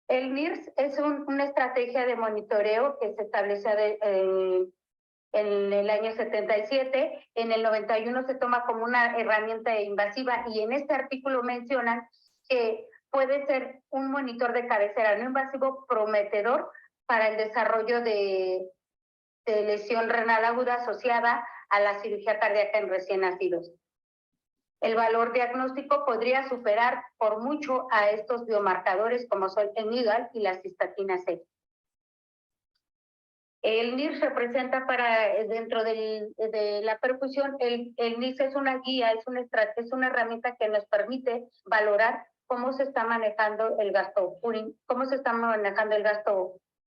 El NIRS es una estrategia de monitoreo que se estableció en el año 77, en el 91 se toma como una herramienta invasiva y en este artículo mencionan que puede ser un monitor de cabecera no invasivo prometedor para el desarrollo de lesión renal aguda asociada a la cirugía cardíaca en recién nacidos. El valor diagnóstico podría superar por mucho a estos biomarcadores como son el NIGAL y la cistatina C. El NIRS representa dentro de la perfusión, el NIRS es una guía, es una herramienta que nos permite valorar cómo se está manejando el gasto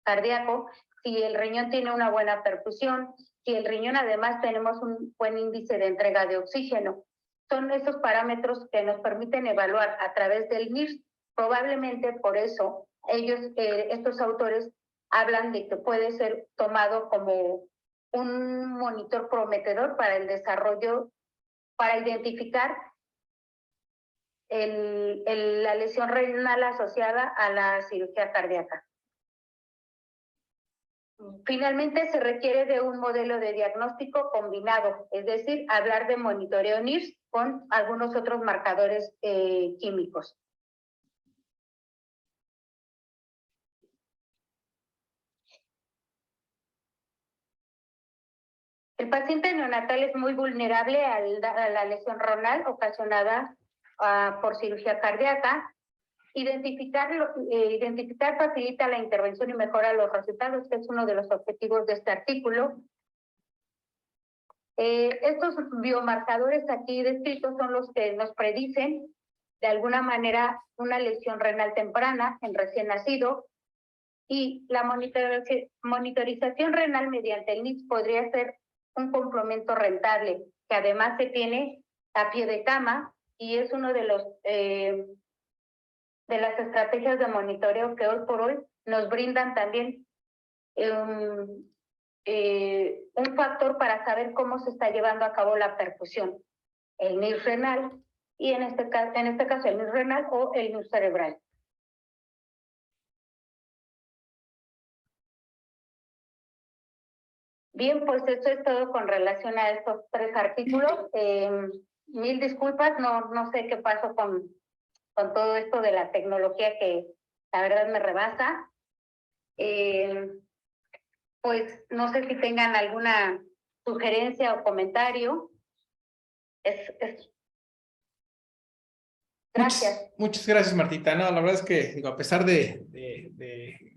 cardíaco, si el riñón tiene una buena perfusión, si el riñón además tenemos un buen índice de entrega de oxígeno. Son esos parámetros que nos permiten evaluar a través del NIRS. Probablemente por eso estos autores hablan de que puede ser tomado como un monitor prometedor para el desarrollo, para identificar la lesión renal asociada a la cirugía cardíaca. Finalmente, se requiere de un modelo de diagnóstico combinado, es decir, hablar de monitoreo NIRS con algunos otros marcadores químicos. El paciente neonatal es muy vulnerable a la lesión renal ocasionada por cirugía cardíaca. Identificar facilita la intervención y mejora los resultados, que es uno de los objetivos de este artículo. Estos biomarcadores aquí descritos son los que nos predicen de alguna manera una lesión renal temprana en recién nacido, y la monitorización renal mediante el NITS podría ser un complemento rentable, que además se tiene a pie de cama y es uno de los de las estrategias de monitoreo que hoy por hoy nos brindan también un factor para saber cómo se está llevando a cabo la perfusión, el NIRS renal y en este caso el NIRS renal o el NIRS cerebral. Bien, pues eso es todo con relación a estos 3 artículos. Mil disculpas, no sé qué pasó con todo esto de la tecnología que la verdad me rebasa. Pues no sé si tengan alguna sugerencia o comentario. Gracias. Muchas gracias, Martita. No, la verdad es que, digo, a pesar de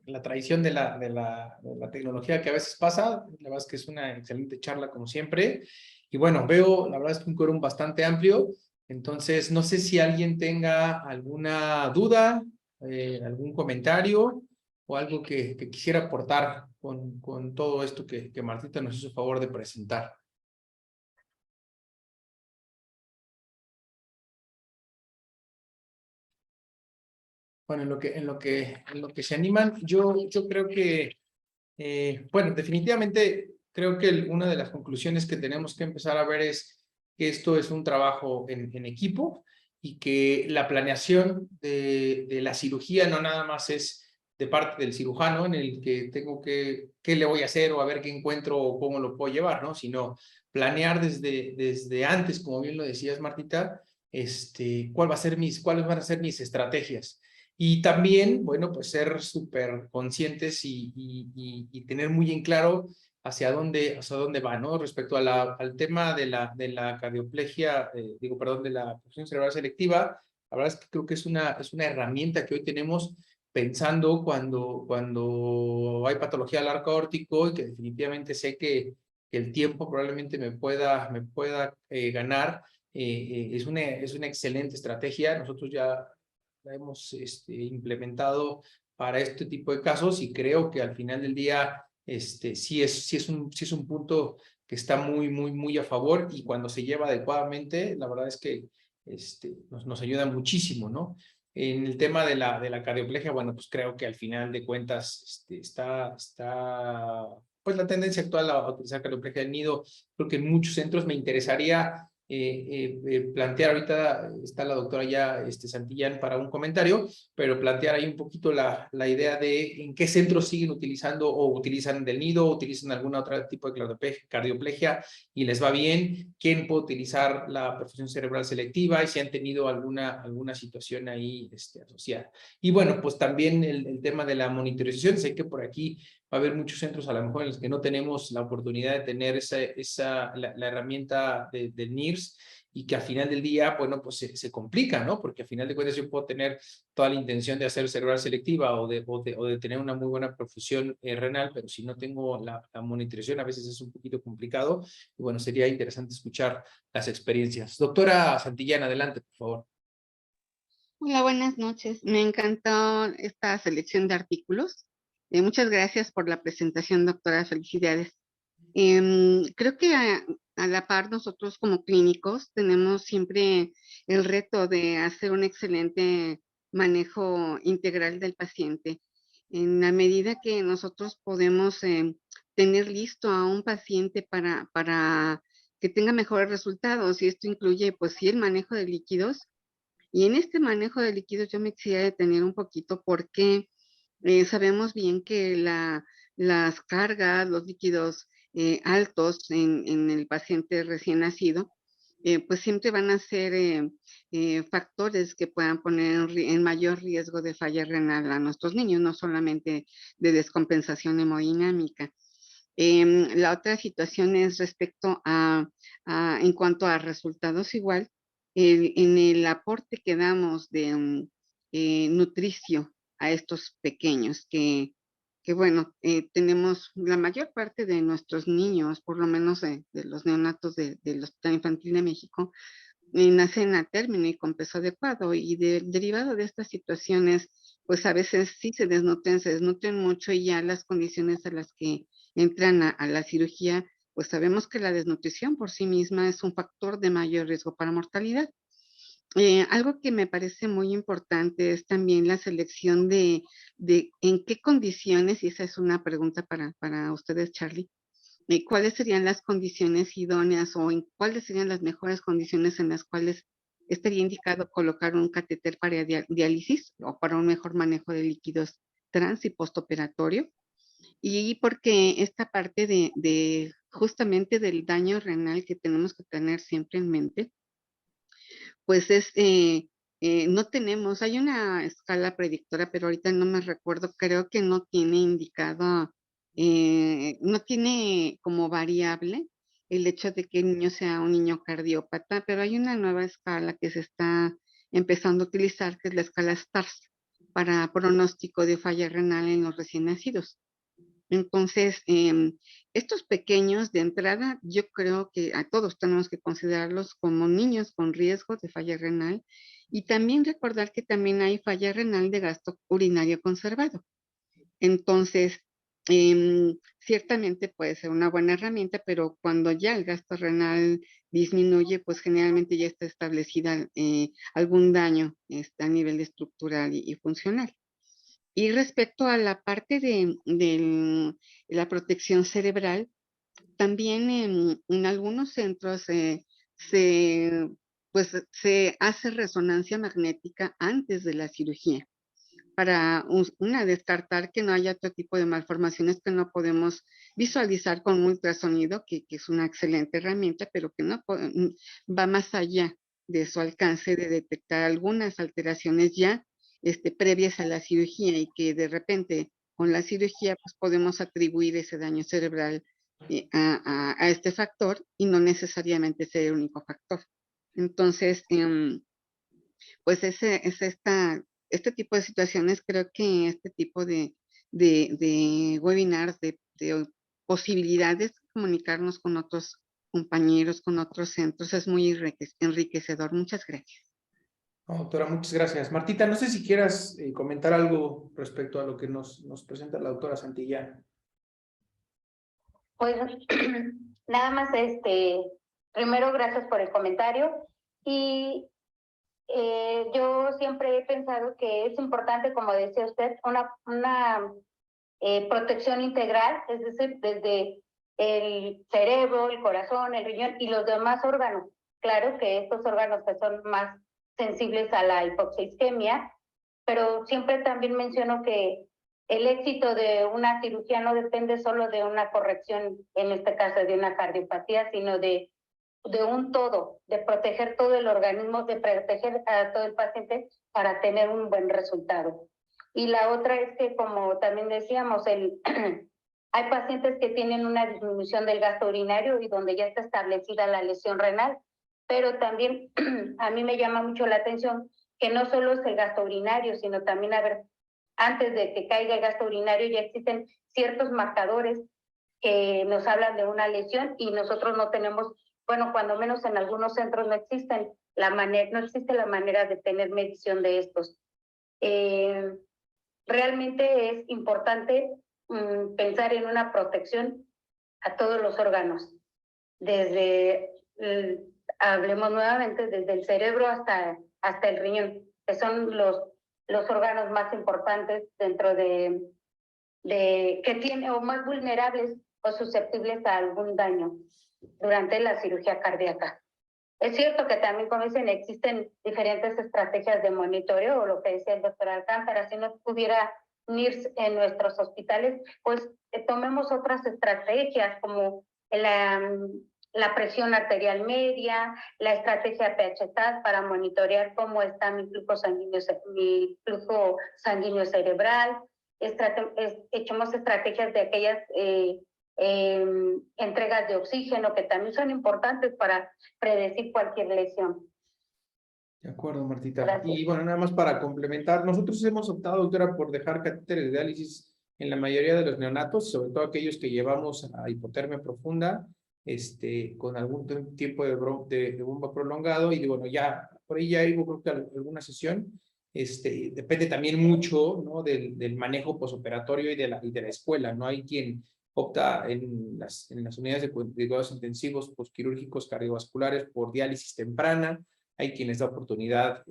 la tradición de la tecnología que a veces pasa, la verdad es que es una excelente charla como siempre. Y bueno, veo, la verdad es que un quórum bastante amplio. Entonces, no sé si alguien tenga alguna duda, algún comentario o algo que quisiera aportar con todo esto que Martita nos hizo favor de presentar. Bueno, en lo que se animan, yo creo que, bueno, definitivamente creo que una de las conclusiones que tenemos que empezar a ver es que esto es un trabajo en equipo y que la planeación de la cirugía no nada más es de parte del cirujano en el que tengo qué le voy a hacer o a ver qué encuentro o cómo lo puedo llevar, ¿no? Sino planear desde antes, como bien lo decías, Martita, cuáles van a ser mis estrategias. Y también, bueno, pues ser súper conscientes y tener muy en claro hacia dónde va, ¿no? Respecto a al tema de la cardioplegia, perdón, de la perfusión cerebral selectiva, la verdad es que creo que es una herramienta que hoy tenemos pensando cuando hay patología del arco aórtico y que definitivamente sé que el tiempo probablemente me pueda ganar. Es una excelente estrategia. Nosotros ya la hemos implementado para este tipo de casos y creo que al final del día sí es un punto que está muy a favor y cuando se lleva adecuadamente, la verdad es que nos ayuda muchísimo, ¿no? En el tema de la cardioplegia, bueno, pues creo que al final de cuentas está pues la tendencia actual a utilizar cardioplegia del nido. Creo que en muchos centros me interesaría plantear, ahorita está la doctora ya Santillán para un comentario, pero plantear ahí un poquito la idea de en qué centros siguen utilizando o utilizan del nido, o utilizan algún otro tipo de cardioplegia y les va bien, quién puede utilizar la perfusión cerebral selectiva y si han tenido alguna situación ahí asociada. Y bueno, pues también el tema de la monitorización, sé que por aquí va a haber muchos centros a lo mejor en los que no tenemos la oportunidad de tener la herramienta del NIRS y que al final del día, bueno, pues se complica, ¿no? Porque al final de cuentas yo puedo tener toda la intención de hacer cerebral selectiva o de tener una muy buena perfusión renal, pero si no tengo la monitorización a veces es un poquito complicado y bueno, sería interesante escuchar las experiencias. Doctora Santillán, adelante, por favor. Hola, buenas noches. Me encantó esta selección de artículos. Muchas gracias por la presentación, doctora. Felicidades. Creo que a la par nosotros como clínicos tenemos siempre el reto de hacer un excelente manejo integral del paciente. En la medida que nosotros podemos tener listo a un paciente para que tenga mejores resultados, y esto incluye, pues sí, el manejo de líquidos. Y en este manejo de líquidos yo me quisiera detener un poquito porque sabemos bien que las cargas, los líquidos altos en el paciente recién nacido, pues siempre van a ser factores que puedan poner en mayor riesgo de falla renal a nuestros niños, no solamente de descompensación hemodinámica. La otra situación es respecto en cuanto a resultados igual, en el aporte que damos de nutricio a estos pequeños que bueno, tenemos la mayor parte de nuestros niños, por lo menos de los neonatos del Hospital Infantil de México, nacen a término y con peso adecuado, y derivado de estas situaciones, pues a veces sí se desnutren mucho, y ya las condiciones a las que entran a la cirugía, pues sabemos que la desnutrición por sí misma es un factor de mayor riesgo para mortalidad. Algo que me parece muy importante es también la selección de en qué condiciones, y esa es una pregunta para ustedes, Charlie, cuáles serían las condiciones idóneas o en cuáles serían las mejores condiciones en las cuales estaría indicado colocar un catéter para diálisis o para un mejor manejo de líquidos trans y postoperatorio. Y porque esta parte de justamente del daño renal que tenemos que tener siempre en mente, pues no tenemos, hay una escala predictora, pero ahorita no me recuerdo, creo que no tiene indicado, no tiene como variable el hecho de que el niño sea un niño cardiópata, pero hay una nueva escala que se está empezando a utilizar, que es la escala STARS, para pronóstico de falla renal en los recién nacidos. Entonces, estos pequeños de entrada, yo creo que a todos tenemos que considerarlos como niños con riesgo de falla renal, y también recordar que también hay falla renal de gasto urinario conservado. Entonces, ciertamente puede ser una buena herramienta, pero cuando ya el gasto renal disminuye, pues generalmente ya está establecida algún daño a nivel estructural y funcional. Y respecto a la parte de la protección cerebral, también en algunos centros pues, se hace resonancia magnética antes de la cirugía para descartar que no haya otro tipo de malformaciones que no podemos visualizar con ultrasonido, que es una excelente herramienta, pero que no va más allá de su alcance de detectar algunas alteraciones ya previas a la cirugía, y que de repente con la cirugía pues podemos atribuir ese daño cerebral a este factor, y no necesariamente ser el único factor. Entonces, pues este tipo de situaciones, creo que este tipo de webinars, de posibilidades de comunicarnos con otros compañeros, con otros centros, es muy enriquecedor. Muchas gracias. No, doctora, muchas gracias. Martita, no sé si quieras comentar algo respecto a lo que nos presenta la doctora Santillán. Pues nada más, primero gracias por el comentario, y yo siempre he pensado que es importante, como decía usted, una protección integral, es decir, desde el cerebro, el corazón, el riñón y los demás órganos. Claro que estos órganos que son más sensibles a la hipoxia-isquemia, pero siempre también menciono que el éxito de una cirugía no depende solo de una corrección, en este caso de una cardiopatía, sino de un todo, de proteger todo el organismo, de proteger a todo el paciente para tener un buen resultado. Y la otra es que, como también decíamos, hay pacientes que tienen una disminución del gasto urinario y donde ya está establecida la lesión renal, pero también a mí me llama mucho la atención que no solo es el gasto urinario, sino también, antes de que caiga el gasto urinario ya existen ciertos marcadores que nos hablan de una lesión, y nosotros no tenemos, bueno, cuando menos en algunos centros no existe la manera de tener medición de estos. Realmente es importante pensar en una protección a todos los órganos, desde, hablemos nuevamente, desde el cerebro hasta el riñón, que son los órganos más importantes dentro que tienen, o más vulnerables o susceptibles a algún daño durante la cirugía cardíaca. Es cierto que también, como dicen, existen diferentes estrategias de monitoreo, o lo que decía el doctor Alcántara, si no pudiera NIRS en nuestros hospitales, pues tomemos otras estrategias como la presión arterial media, la estrategia PH-TAD para monitorear cómo está mi flujo sanguíneo cerebral. Echemos estrategias de aquellas entregas de oxígeno, que también son importantes para predecir cualquier lesión. De acuerdo, Martita. Gracias. Y bueno, nada más para complementar, nosotros hemos optado, doctora, por dejar catéteres de diálisis en la mayoría de los neonatos, sobre todo aquellos que llevamos a hipotermia profunda, con algún tiempo de bomba prolongado, y bueno, ya por ahí ya hubo, creo que alguna sesión. Depende también mucho, ¿no?, del manejo posoperatorio y de la escuela, ¿no? Hay quien opta en las unidades de cuidados intensivos posquirúrgicos cardiovasculares por diálisis temprana. Hay quien les da oportunidad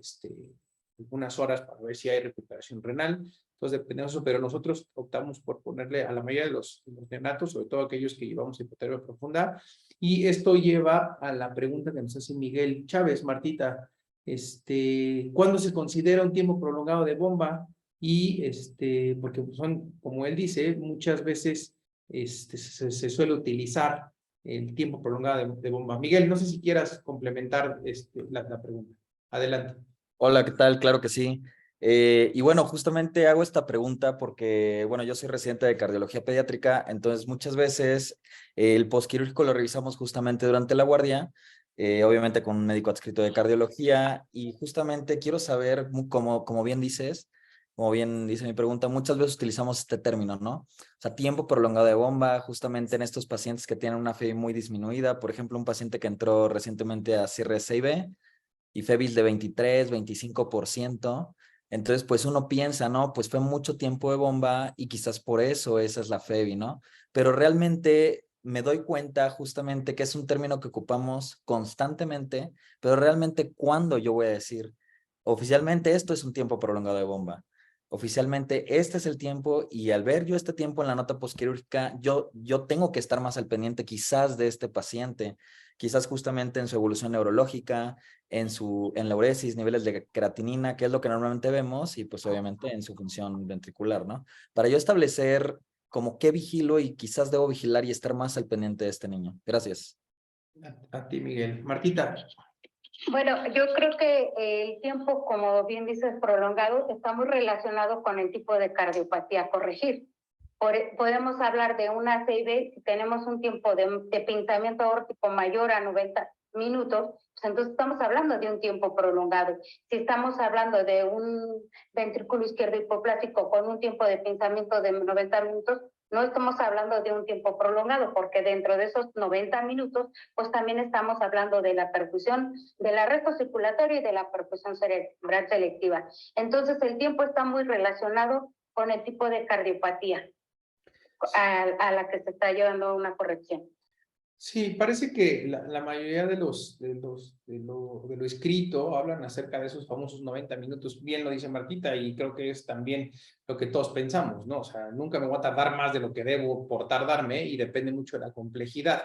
algunas horas para ver si hay recuperación renal. Entonces, depende de eso, pero nosotros optamos por ponerle a la mayoría de los neonatos, sobre todo aquellos que llevamos hipotermia profunda. Y esto lleva a la pregunta que nos hace Miguel Chávez, Martita. ¿Cuándo se considera un tiempo prolongado de bomba? Y porque son, como él dice, muchas veces se suele utilizar el tiempo prolongado de bomba. Miguel, no sé si quieras complementar la pregunta. Adelante. Hola, ¿qué tal? Claro que sí. Y bueno, justamente hago esta pregunta porque, bueno, yo soy residente de cardiología pediátrica, entonces muchas veces el postquirúrgico lo revisamos justamente durante la guardia, obviamente con un médico adscrito de cardiología, y justamente quiero saber, como bien dices, como bien dice mi pregunta, muchas veces utilizamos este término, ¿no? O sea, tiempo prolongado de bomba, justamente en estos pacientes que tienen una FEBI muy disminuida, por ejemplo, un paciente que entró recientemente a CRS-CIB, y FEBIs de 23, 25%. Entonces, pues uno piensa, ¿no? Pues fue mucho tiempo de bomba y quizás por eso esa es la FEBI, ¿no? Pero realmente me doy cuenta justamente que es un término que ocupamos constantemente, pero realmente ¿cuándo yo voy a decir? Oficialmente esto es un tiempo prolongado de bomba. Oficialmente este es el tiempo, y al ver yo este tiempo en la nota postquirúrgica, yo tengo que estar más al pendiente quizás de este paciente, quizás justamente en su evolución neurológica, en la uresis, niveles de creatinina, que es lo que normalmente vemos, y pues obviamente en su función ventricular, ¿no? Para yo establecer como qué vigilo y quizás debo vigilar y estar más al pendiente de este niño. Gracias. A ti, Miguel. Martita. Bueno, yo creo que el tiempo, como bien dices, prolongado, está muy relacionado con el tipo de cardiopatía a corregir. Podemos hablar de una CIB, si tenemos un tiempo de pinzamiento aórtico mayor a 90 minutos, pues entonces estamos hablando de un tiempo prolongado. Si estamos hablando de un ventrículo izquierdo hipoplástico con un tiempo de pinzamiento de 90 minutos, no estamos hablando de un tiempo prolongado, porque dentro de esos 90 minutos, pues también estamos hablando de la perfusión, del arresto circulatorio y de la perfusión cerebral selectiva. Entonces, el tiempo está muy relacionado con el tipo de cardiopatía a la que se está llevando una corrección. Sí, parece que la mayoría de lo escrito hablan acerca de esos famosos 90 minutos, bien lo dice Martita, y creo que es también lo que todos pensamos, ¿no? O sea, nunca me voy a tardar más de lo que debo por tardarme, y depende mucho de la complejidad.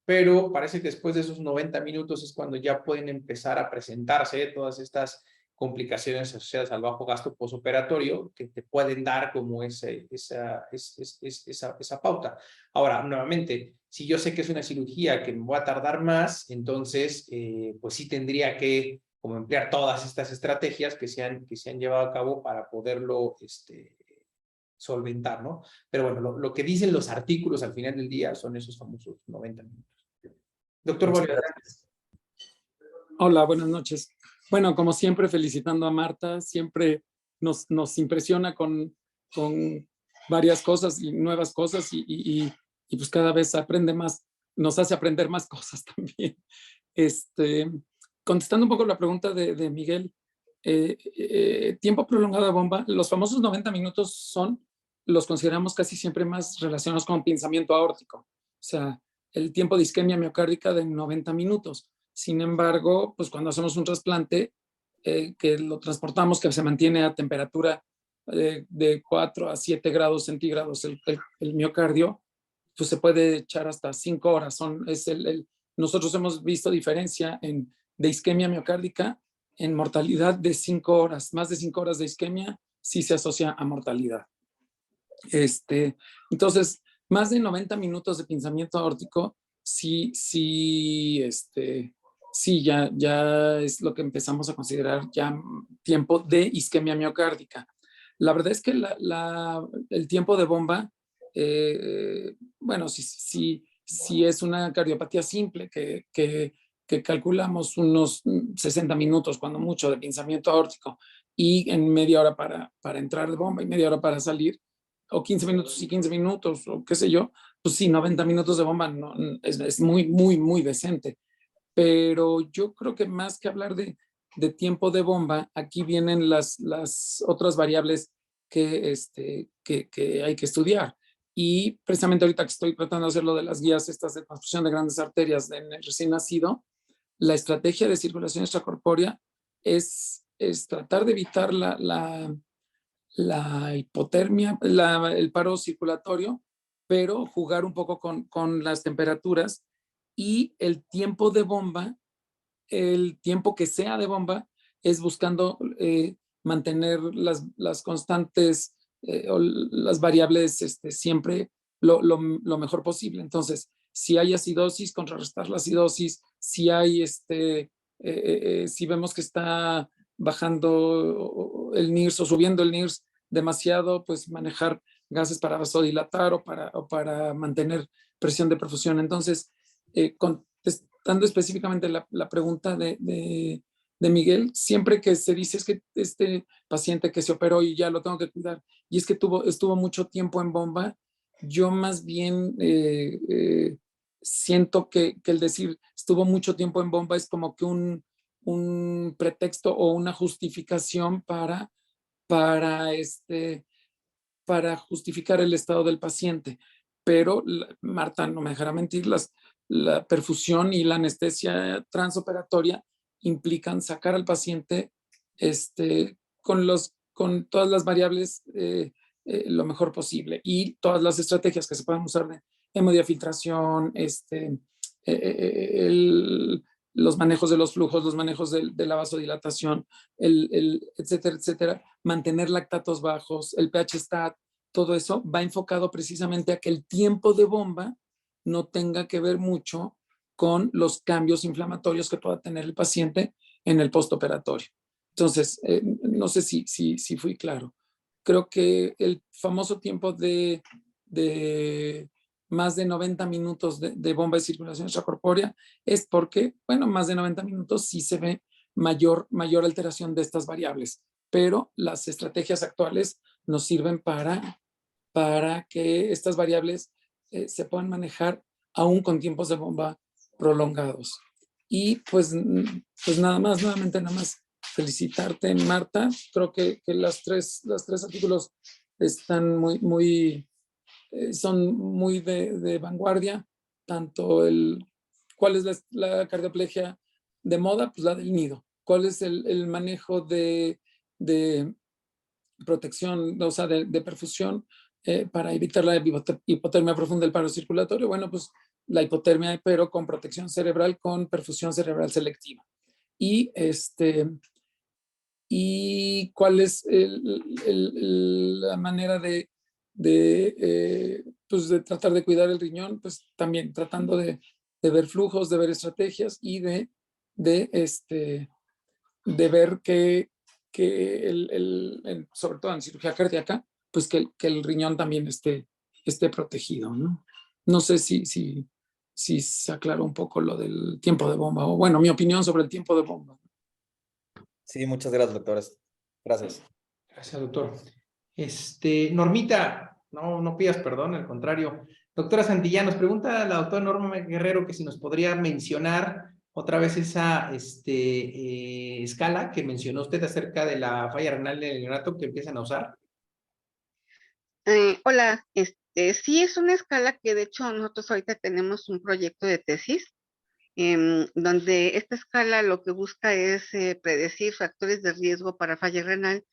Pero parece que después de esos 90 minutos es cuando ya pueden empezar a presentarse todas estas complicaciones asociadas al bajo gasto posoperatorio que te pueden dar como esa pauta. Ahora, nuevamente, si yo sé que es una cirugía que me va a tardar más, entonces, pues sí tendría que como emplear todas estas estrategias que se han llevado a cabo para poderlo solventar, ¿no? Pero bueno, lo que dicen los artículos al final del día son esos famosos 90 minutos. Doctor Bolívar. Hola, buenas noches. Bueno, como siempre, felicitando a Marta, siempre nos impresiona con varias cosas y nuevas cosas, y pues cada vez aprende más, nos hace aprender más cosas también. Contestando un poco la pregunta de Miguel, tiempo prolongado de bomba, los famosos 90 minutos los consideramos casi siempre más relacionados con pinzamiento aórtico, o sea, el tiempo de isquemia miocárdica de 90 minutos. Sin embargo, pues cuando hacemos un trasplante, que lo transportamos, que se mantiene a temperatura de 4 a 7 grados centígrados el miocardio, pues se puede echar hasta 5 horas. Nosotros hemos visto diferencia de isquemia miocárdica en mortalidad de 5 horas. Más de 5 horas de isquemia sí se asocia a mortalidad. Entonces, más de 90 minutos de pinzamiento aórtico, sí, ya es lo que empezamos a considerar ya tiempo de isquemia miocárdica. La verdad es que el tiempo de bomba bueno, si es una cardiopatía simple que calculamos unos 60 minutos, cuando mucho, de pinzamiento aórtico, y en media hora para entrar de bomba y media hora para salir, o 15 minutos y 15 minutos, o qué sé yo, pues sí, 90 minutos de bomba no, es muy, muy, muy decente. Pero yo creo que más que hablar de tiempo de bomba, aquí vienen las otras variables que hay que estudiar. Y precisamente ahorita que estoy tratando de hacer lo de las guías estas de construcción de grandes arterias en el recién nacido, la estrategia de circulación extracorpórea es tratar de evitar la hipotermia, el paro circulatorio, pero jugar un poco con las temperaturas y el tiempo de bomba, el tiempo que sea de bomba, es buscando mantener las constantes o las variables siempre lo mejor posible. Entonces, si hay acidosis, contrarrestar la acidosis, si hay si vemos que está bajando el NIRS o subiendo el NIRS demasiado, pues manejar gases para vasodilatar o para mantener presión de perfusión. Entonces, contestando específicamente la pregunta de Miguel, siempre que se dice es que este paciente que se operó y ya lo tengo que cuidar, y es que estuvo mucho tiempo en bomba, yo más bien siento que el decir estuvo mucho tiempo en bomba es como que un pretexto o una justificación para justificar el estado del paciente. Pero Marta no me dejará mentir, la perfusión y la anestesia transoperatoria implican sacar al paciente con todas las variables lo mejor posible, y todas las estrategias que se puedan usar de hemodiafiltración, los manejos de los flujos, los manejos de la vasodilatación, etcétera, etcétera, mantener lactatos bajos, el pH stat, todo eso va enfocado precisamente a que el tiempo de bomba no tenga que ver mucho con los cambios inflamatorios que pueda tener el paciente en el postoperatorio. Entonces, no sé si fui claro. Creo que el famoso tiempo de más de 90 minutos de bomba de circulación extracorpórea es porque, bueno, más de 90 minutos sí se ve mayor alteración de estas variables, pero las estrategias actuales nos sirven para que estas variables se puedan manejar aún con tiempos de bomba prolongados. Y pues nuevamente nada más felicitarte, Marta. Creo que los tres artículos están son muy de vanguardia, tanto cuál es la cardioplegia de moda, pues la del nido, cuál es el manejo de protección, o sea, de perfusión para evitar la hipotermia profunda del paro circulatorio. Bueno, pues la hipotermia, pero con protección cerebral, con perfusión cerebral selectiva. Y cuál es la manera pues de tratar de cuidar el riñón, pues también tratando de ver flujos, de ver estrategias y de ver que sobre todo en cirugía cardíaca, pues que el riñón también esté protegido, ¿no? No sé si se aclaró un poco lo del tiempo de bomba, o bueno, mi opinión sobre el tiempo de bomba. Sí, muchas gracias, doctores. Gracias. Gracias, doctor. Normita, no pidas perdón, al contrario. Doctora Santillán, nos pregunta la doctora Norma Guerrero que si nos podría mencionar otra vez esa escala que mencionó usted acerca de la falla renal del neonato que empiezan a usar. Hola, sí es una escala que de hecho nosotros ahorita tenemos un proyecto de tesis donde esta escala lo que busca es predecir factores de riesgo para falla renal,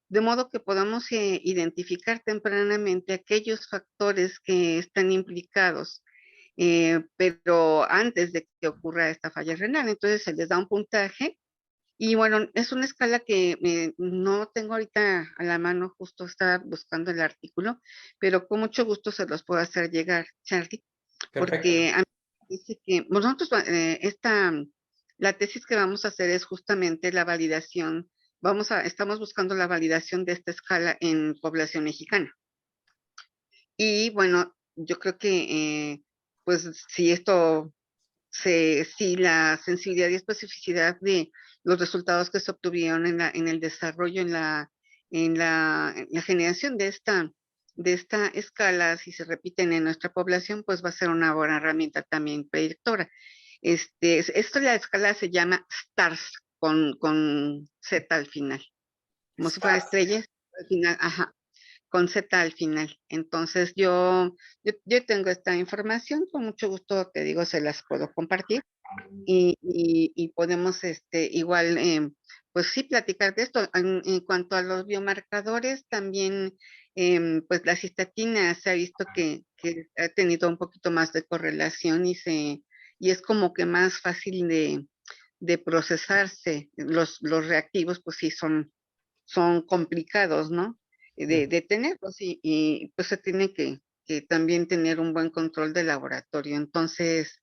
de modo que podamos identificar tempranamente aquellos factores que están implicados, pero antes de que ocurra esta falla renal. Entonces se les da un puntaje y bueno, es una escala que no tengo ahorita a la mano, justo estaba buscando el artículo, pero con mucho gusto se los puedo hacer llegar, Charlie, porque a mí me dice que nosotros, la tesis que vamos a hacer es justamente la validación, estamos buscando la validación de esta escala en población mexicana. Y bueno, yo creo que pues si la sensibilidad y especificidad de los resultados que se obtuvieron en el desarrollo, en la generación de esta escala, si se repiten en nuestra población, pues va a ser una buena herramienta también predictora. La escala se llama STARS con Z al final, como si fuera estrellas al final, ajá, con Z al final. Entonces yo tengo esta información, con mucho gusto te digo, se las puedo compartir y podemos igual, pues sí, platicar de esto. En cuanto a los biomarcadores, también, pues la cistatina se ha visto que ha tenido un poquito más de correlación y es como que más fácil de procesarse. Los reactivos, pues sí, son complicados, ¿no? De tenerlos y pues se tiene que también tener un buen control de laboratorio. Entonces,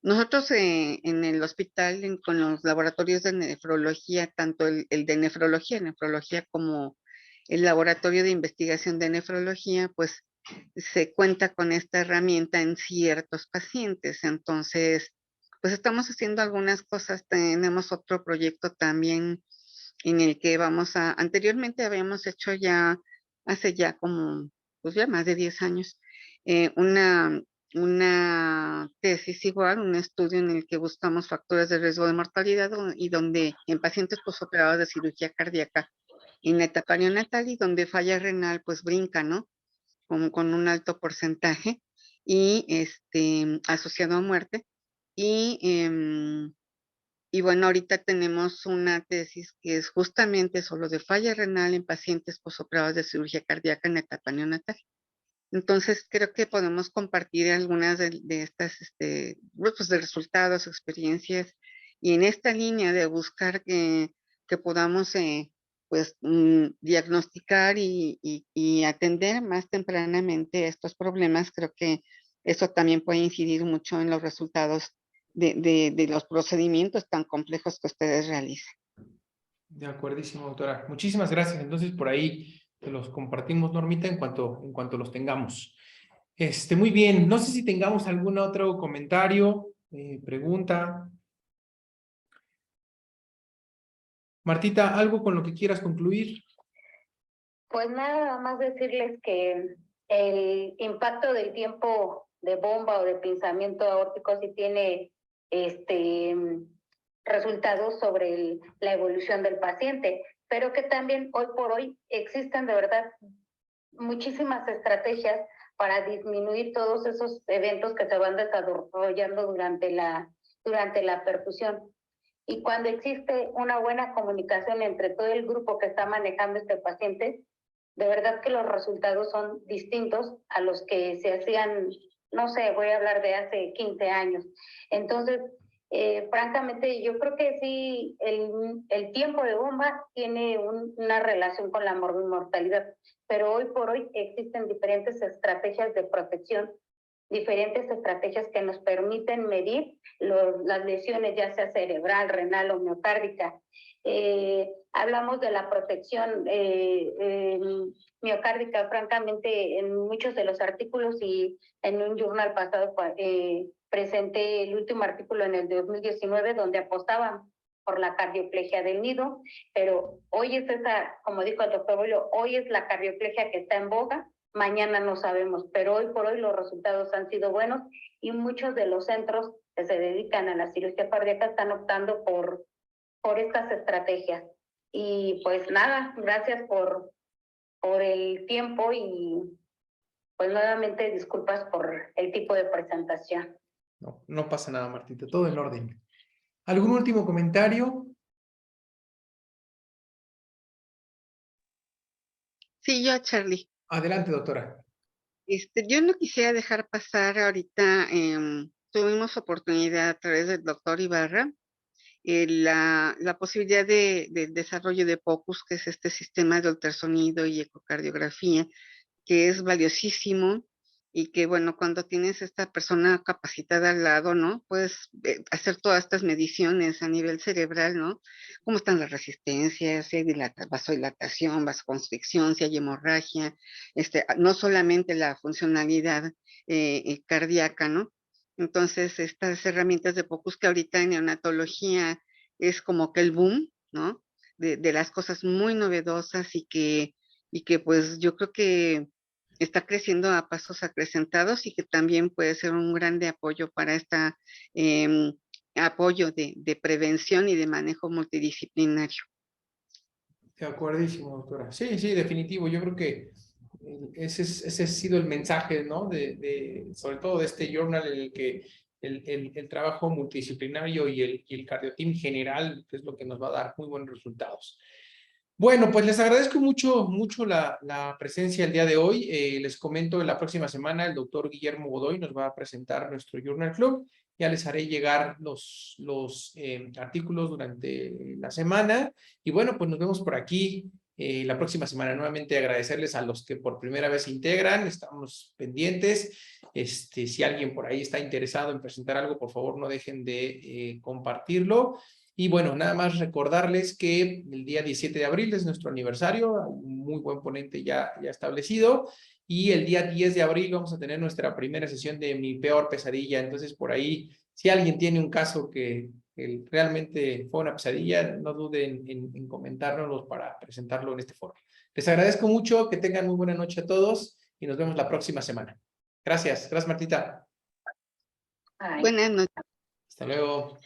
nosotros en el hospital, con los laboratorios de nefrología, tanto el de nefrología como el laboratorio de investigación de nefrología, pues se cuenta con esta herramienta en ciertos pacientes. Entonces, pues estamos haciendo algunas cosas. Tenemos otro proyecto también en el que anteriormente habíamos hecho hace ya como, pues ya más de 10 años, eh, una, una tesis igual, un estudio en el que buscamos factores de riesgo de mortalidad y donde en pacientes posoperados de cirugía cardíaca en la etapa neonatal y donde falla renal pues brinca, ¿no? Con un alto porcentaje y asociado a muerte. Y bueno, ahorita tenemos una tesis que es justamente solo de falla renal en pacientes posoperados de cirugía cardíaca en etapa neonatal. Entonces, creo que podemos compartir algunas de estas grupos de resultados, experiencias, y en esta línea de buscar que podamos pues diagnosticar y atender más tempranamente estos problemas. Creo que eso también puede incidir mucho en los resultados de los procedimientos tan complejos que ustedes realizan. De acuerdísimo, doctora. Muchísimas gracias. Entonces, por ahí te los compartimos, Normita, en cuanto los tengamos. Muy bien. No sé si tengamos algún otro comentario, pregunta. Martita, ¿algo con lo que quieras concluir? Pues nada más decirles que el impacto del tiempo de bomba o de pinzamiento aórtico sí tiene resultados sobre la evolución del paciente, pero que también hoy por hoy existen de verdad muchísimas estrategias para disminuir todos esos eventos que se van desarrollando durante la perfusión. Y cuando existe una buena comunicación entre todo el grupo que está manejando este paciente, de verdad que los resultados son distintos a los que se hacían, no sé, voy a hablar de hace 15 años. Entonces, francamente, yo creo que sí, el tiempo de bomba tiene una relación con la morbimortalidad, pero hoy por hoy existen diferentes estrategias de protección, diferentes estrategias que nos permiten medir las lesiones, ya sea cerebral, renal o miocárdica. Hablamos de la protección miocárdica, francamente, en muchos de los artículos, y en un journal pasado presenté el último artículo en el 2019 donde apostaban por la cardioplegia del nido, pero hoy es esa, como dijo el doctor Bolio, hoy es la cardioplegia que está en boga. Mañana no sabemos, pero hoy por hoy los resultados han sido buenos y muchos de los centros que se dedican a la cirugía cardíaca están optando por estas estrategias. Y pues nada, gracias por el tiempo y pues nuevamente disculpas por el tipo de presentación. No, no pasa nada, Martita, todo en orden. ¿Algún último comentario? Sí, yo, Charlie. Adelante, doctora. Yo no quisiera dejar pasar ahorita, tuvimos oportunidad a través del doctor Ibarra, la posibilidad del desarrollo de POCUS, que es este sistema de ultrasonido y ecocardiografía, que es valiosísimo y que bueno, cuando tienes esta persona capacitada al lado, ¿no? Puedes hacer todas estas mediciones a nivel cerebral, ¿no? Cómo están las resistencias, si hay vasodilatación, vasoconstricción, si hay hemorragia, no solamente la funcionalidad cardíaca, ¿no? Entonces, estas herramientas de POCUS que ahorita en neonatología es como que el boom, ¿no? De las cosas muy novedosas y que pues yo creo que está creciendo a pasos acrecentados y que también puede ser un grande apoyo para esta apoyo de prevención y de manejo multidisciplinario. De acuerdísimo, doctora. Sí, sí, definitivo. Yo creo que ese ha sido el mensaje, ¿no? Sobre todo de este journal en el que el trabajo multidisciplinario y el cardioteam general es lo que nos va a dar muy buenos resultados. Bueno, pues les agradezco mucho la presencia el día de hoy. Les comento que la próxima semana el doctor Guillermo Godoy nos va a presentar nuestro Journal Club. Ya les haré llegar los artículos durante la semana. Y bueno, pues nos vemos por aquí la próxima semana. Nuevamente agradecerles a los que por primera vez se integran. Estamos pendientes. Si alguien por ahí está interesado en presentar algo, por favor no dejen de compartirlo. Y bueno, nada más recordarles que el día 17 de abril es nuestro aniversario, un muy buen ponente ya establecido, y el día 10 de abril vamos a tener nuestra primera sesión de Mi Peor Pesadilla. Entonces, por ahí, si alguien tiene un caso que realmente fue una pesadilla, no duden en comentárnoslo para presentarlo en este foro. Les agradezco mucho, que tengan muy buena noche a todos y nos vemos la próxima semana. Gracias, Martita. Buenas noches. Hasta luego.